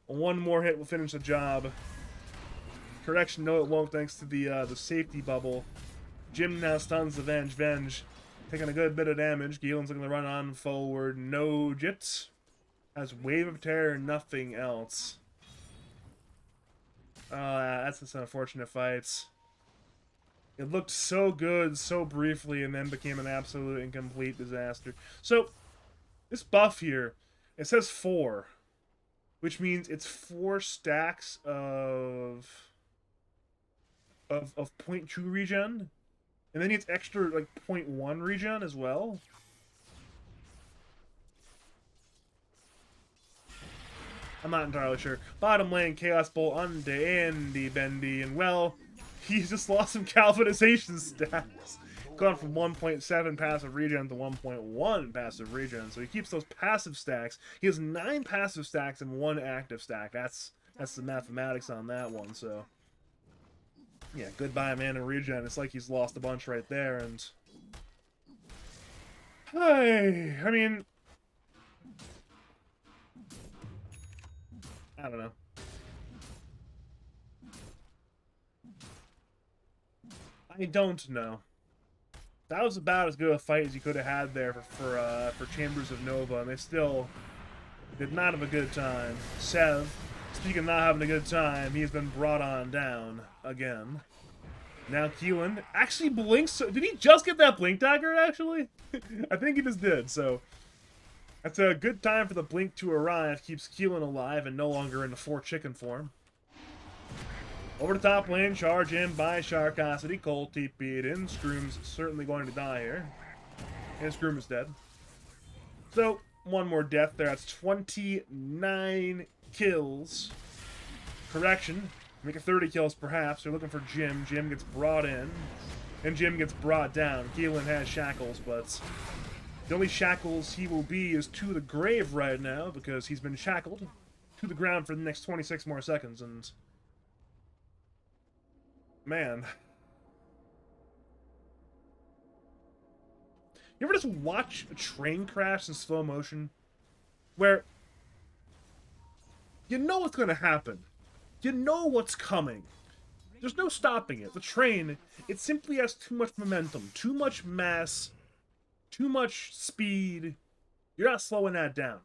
One more hit will finish the job. Correction, no it won't, thanks to the safety bubble. Jim now stuns the Venge. Venge taking a good bit of damage. Keelan's looking to run on forward. No jits. Has Wave of Terror, nothing else. That's just unfortunate fights. It looked so good so briefly and then became an absolute and complete disaster. So, this buff here, it says 4, which means it's 4 stacks of 0.2 regen, and then it's extra, like, 0.1 regen as well. I'm not entirely sure. Bottom lane, Chaos Bolt onto Andy Bendy, and well, he's just lost some Calvinization stats. Gone from 1.7 passive regen to 1.1 passive regen, so he keeps those passive stacks. He has 9 passive stacks and 1 active stack. That's the mathematics on that one, so... yeah, goodbye man and regen. It's like he's lost a bunch right there, and... I mean... I don't know. I don't know. That was about as good a fight as you could have had there for Chambers of Nova, and they still did not have a good time. Sev, speaking of not having a good time, he has been brought on down again. Now Keelan actually blinks. Did he just get that blink dagger, actually? I think he just did, so... that's a good time for the blink to arrive. Keeps Keelan alive and no longer in the 4 chicken form. Over the top lane, charge in by Sharkosity. Cole TP'd in. Scroom's certainly going to die here. And Scroom is dead. So, one more death there. That's 29 kills. Correction. Make it 30 kills perhaps. They're looking for Jim. Jim gets brought in. And Jim gets brought down. Keelan has shackles, but the only shackles he will be is to the grave right now, because he's been shackled to the ground for the next 26 more seconds, and... man. You ever just watch a train crash in slow motion? Where you know what's going to happen. You know what's coming. There's no stopping it. The train, it simply has too much momentum, too much mass, too much speed. You're not slowing that down.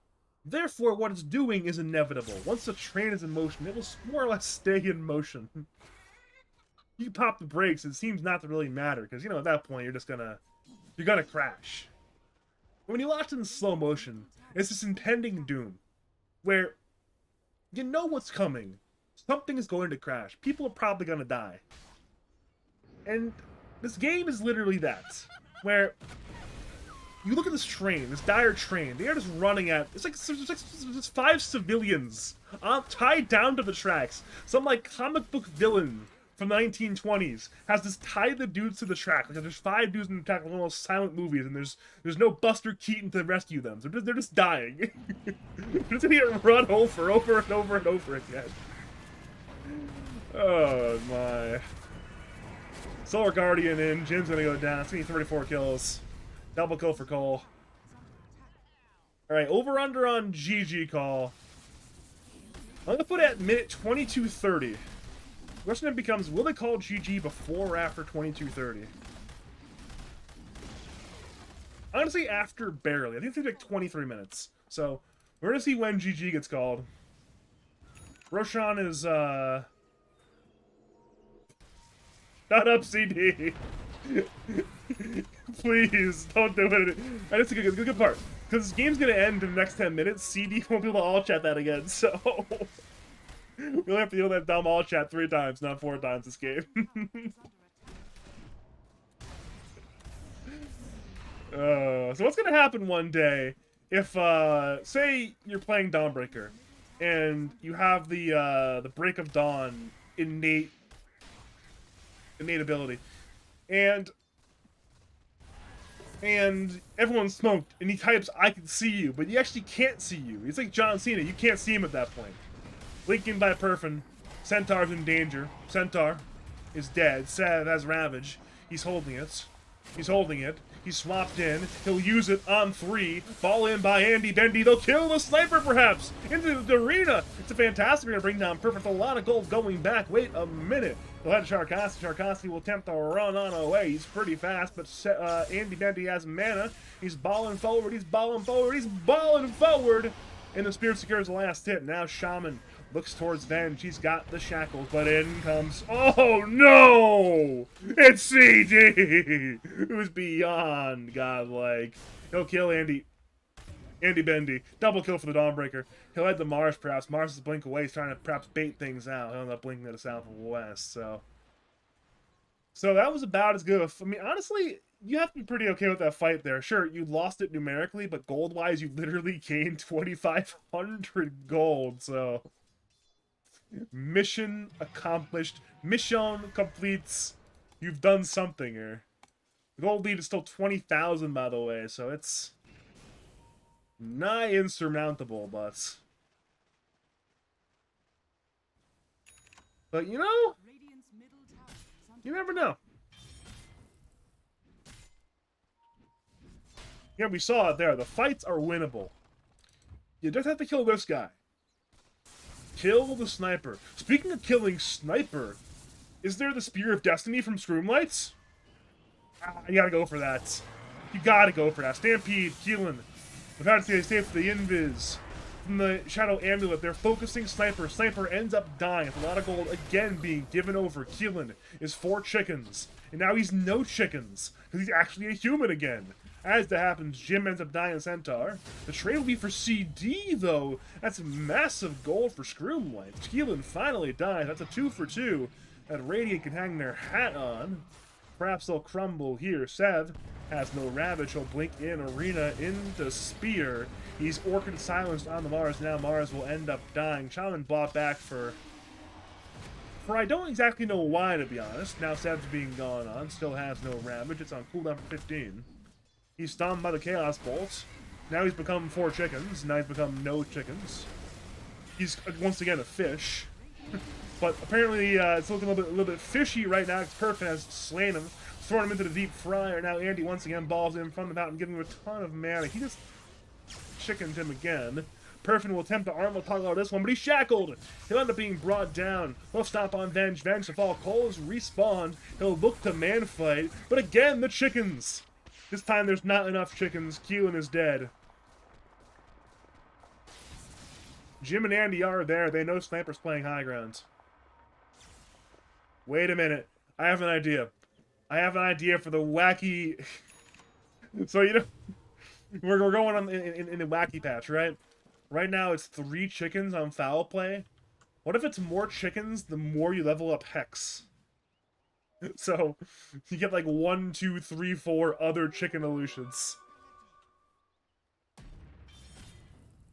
Therefore, what it's doing is inevitable. Once the train is in motion, it will more or less stay in motion. You pop the brakes, it seems not to really matter, because, you know, at that point, you're gonna crash. But when you watch it in slow motion, it's this impending doom, where you know what's coming. Something is going to crash. People are probably gonna die. And this game is literally that, where you look at this train, this dire train, they are just running at, it's like there's 5 civilians tied down to the tracks. Some, like, comic book villain from the 1920s has just tied the dudes to the track. Like, there's 5 dudes in the track, like one of those silent movies, and there's no Buster Keaton to rescue them. So they're just dying. They're just gonna get run over and over and over again. Oh my. Solar Guardian in, Jim's gonna go down. It's gonna be 34 kills. Double kill for Cole. Alright, over-under on GG call. I'm gonna put it at minute 22:30. The question then becomes, will they call GG before or after 22:30? Honestly, after barely. I think they take 23 minutes. So, we're gonna see when GG gets called. Roshan is, Shut up, CD! Please, don't do it. That's a good part. Because this game's gonna end in the next 10 minutes, CD won't be able to all-chat that again, so... we'll have to deal with that dumb all-chat 3 times, not 4 times this game. So what's gonna happen one day if, say you're playing Dawnbreaker, and you have the Break of Dawn innate ability, and everyone's smoked, and he types, "I can see you," but he actually can't see you. It's like John Cena, you can't see him at that point. Linking by Perfin, Centaur's in danger. Centaur is dead. Sev has Ravage. He's holding it. He's holding it. He's swapped in. He'll use it on 3. Ball in by Andy Bendy. They'll kill the sniper, perhaps, into the arena. It's a fantastic arena to bring down Perfect. A lot of gold going back. Wait a minute. They'll head to Sharkowski. Sharkowski will attempt to run on away. He's pretty fast, but Andy Bendy has mana. He's balling forward. He's balling forward. He's balling forward. And the Spirit secures the last hit. Now Shaman looks towards Venge. He's got the shackles, but in comes... Oh, no! It's CD! Who's beyond godlike. He'll kill Andy Bendy. Double kill for the Dawnbreaker. He'll head to Mars, perhaps. Mars is a blink away. He's trying to perhaps bait things out. He'll end up blinking to the south and west, so... So that was about as good. I mean, honestly, you have to be pretty okay with that fight there. Sure, you lost it numerically, but gold-wise, you literally gained 2,500 gold, so... Mission accomplished. Mission completes. You've done something here. The gold lead is still 20,000, by the way, so it's nigh insurmountable, but you know, you never know. Yeah, we saw it there. The fights are winnable. You just have to kill this guy. Kill the sniper. Speaking of killing sniper, is there the Spear of Destiny from Scroomlights? You gotta go for that. You gotta go for that. Stampede, Keelan. I've had to stay for the Invis. From the Shadow Amulet, they're focusing Sniper. Sniper ends up dying. With a lot of gold again being given over. Keelan is 4 chickens. And now he's no chickens. Because he's actually a human again. As that happens, Jim ends up dying in Centaur. The trade will be for CD, though. That's massive gold for Scroomlight. Keelan finally dies. That's a 2 for 2. That Radiant can hang their hat on. Perhaps they'll crumble here. Sev has no Ravage. He'll blink in Arena into Spear. He's Orchid silenced on the Mars. Now Mars will end up dying. Shaman bought back for I don't exactly know why, to be honest. Now Sev's being gone on. Still has no Ravage. It's on cooldown for 15. He's stunned by the Chaos Bolt. Now he's become 4 chickens. Now he's become no chickens. He's, once again, a fish. But apparently, it's looking a little bit fishy right now because Perfin has slain him, thrown him into the deep fryer. Now Andy once again balls in front of the mountain, giving him a ton of mana. He just chickens him again. Perfin will attempt to armor toggle out this one, but he's shackled. He'll end up being brought down. He'll stop on Venge. Venge to fall. Cole's respawned. He'll look to man fight, but again, the chickens. This time there's not enough chickens. Keelan is dead. Jim and Andy are there. They know Sniper's playing high ground. Wait a minute. I have an idea. I have an idea for the wacky... So, you know, we're going on in the wacky patch, right? Right now it's 3 chickens on foul play. What if it's more chickens the more you level up Hex? So, you get like 1, 2, 3, 4 other chicken illusions.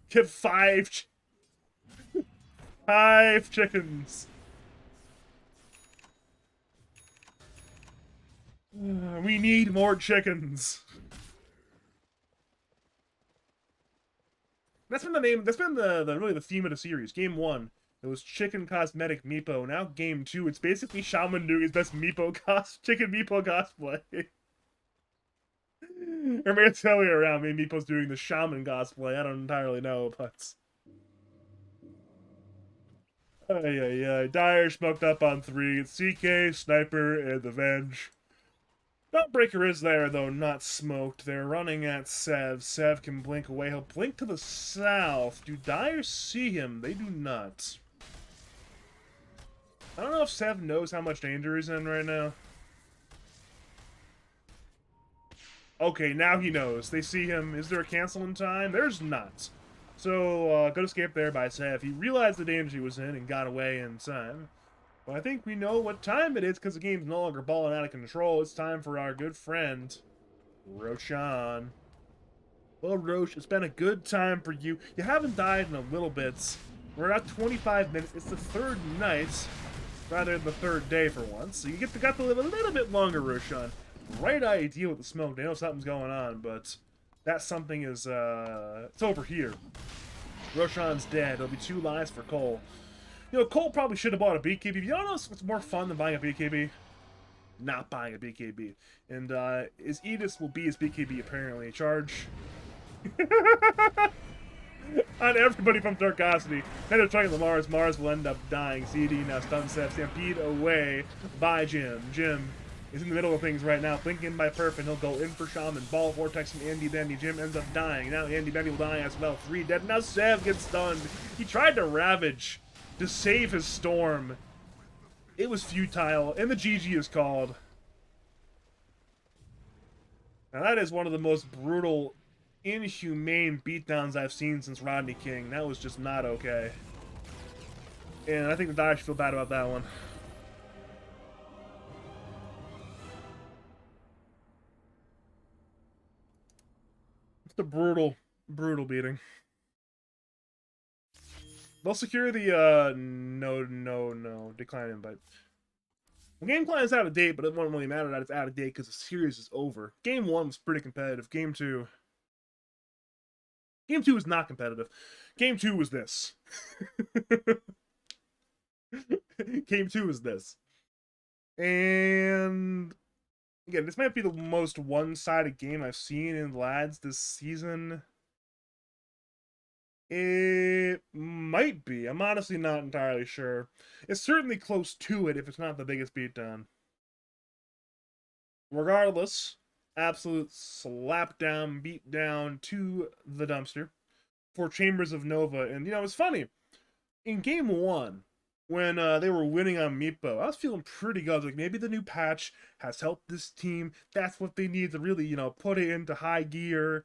Get 5 chickens. We need more chickens. That's been the name. That's been the really the theme of the series. Game 1, it was Chicken Cosmetic Meepo. Now Game 2, it's basically Shaman doing his best Chicken Meepo cosplay. Or maybe it's the other way around. Maybe Meepo's doing the Shaman cosplay. I don't entirely know, but Ay. Dire smoked up on 3. It's CK, Sniper, and the Venge. Dawnbreaker is there, though, not smoked. They're running at Sev. Sev can blink away. He'll blink to the south. Do Dire see him? They do not. I don't know if Sev knows how much danger he's in right now. Okay, now he knows. They see him. Is there a cancel in time? There's not. So, good escape there by Sev. He realized the danger he was in and got away in time. But I think we know what time it is because the game's no longer balling out of control. It's time for our good friend, Roshan. Well, Rosh, it's been a good time for you. You haven't died in a little bit. We're at 25 minutes. It's the third night, rather than the third day for once. So you got to live a little bit longer, Roshan. Right idea with the smoke. They know something's going on, but that something is, it's over here. Roshan's dead. There'll be 2 lives for Cole. You know, Cole probably should have bought a BKB. You don't know what's more fun than buying a BKB? Not buying a BKB. And, his Edis will be his BKB, apparently. Charge. On everybody from Darkosity. Then they're trying the Mars. Mars will end up dying. CD now stun Seth. Stampede away by Jim. Jim is in the middle of things right now. Blinking by Perf, and he'll go in for Shaman. Ball Vortex from Andy Bendy. Jim ends up dying. Now Andy Bendy will die as well. 3 dead. Now Sev gets stunned. He tried to Ravage to save his Storm. It was futile, and the GG is called. Now that is one of the most brutal, inhumane beatdowns I've seen since Rodney King. That was just not okay. And I think the Dire should feel bad about that one. It's a brutal, brutal beating. They'll secure the, no, decline invite. The game plan is out of date, but it won't really matter that it's out of date because the series is over. Game 1 was pretty competitive. Game 2 was not competitive. Game 2 was this. Game 2 was this. And again, this might be the most one-sided game I've seen in Lads this season. It might be. I'm honestly not entirely sure. It's certainly close to it if it's not the biggest beatdown. Regardless, absolute slapdown, beatdown to the dumpster for Chambers of Nova. And, you know, it's funny. In game 1, when they were winning on Meepo, I was feeling pretty good. Like, maybe the new patch has helped this team. That's what they need to really, you know, put it into high gear.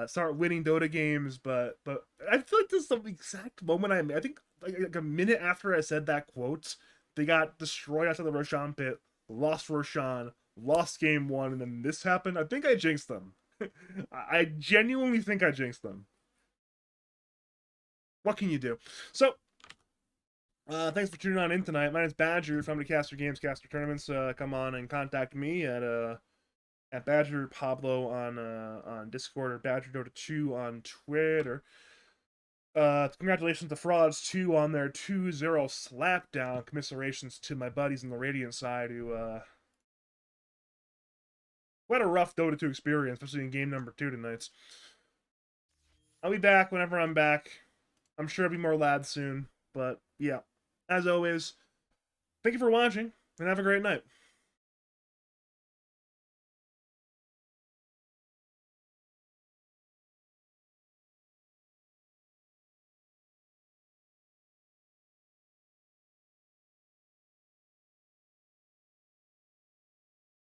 Start winning Dota games, but I feel like this is the exact moment I think like a minute after I said that quote, they got destroyed after the Roshan pit, lost Roshan, lost game 1, and then this happened. I think I jinxed them. I genuinely think I jinxed them. What can you do? So, thanks for tuning on in tonight. My name's Badger from the Caster Games, Caster Tournaments. Come on and contact me at Badger Pablo on Discord, or Badger Dota 2 on Twitter. Congratulations to Frauds 2 on their 2-0 slapdown. Commiserations to my buddies on the Radiant side who had a rough Dota 2 experience, especially in game number 2 tonight. I'll be back whenever I'm back. I'm sure there'll be more lads soon. But yeah, as always, thank you for watching and have a great night.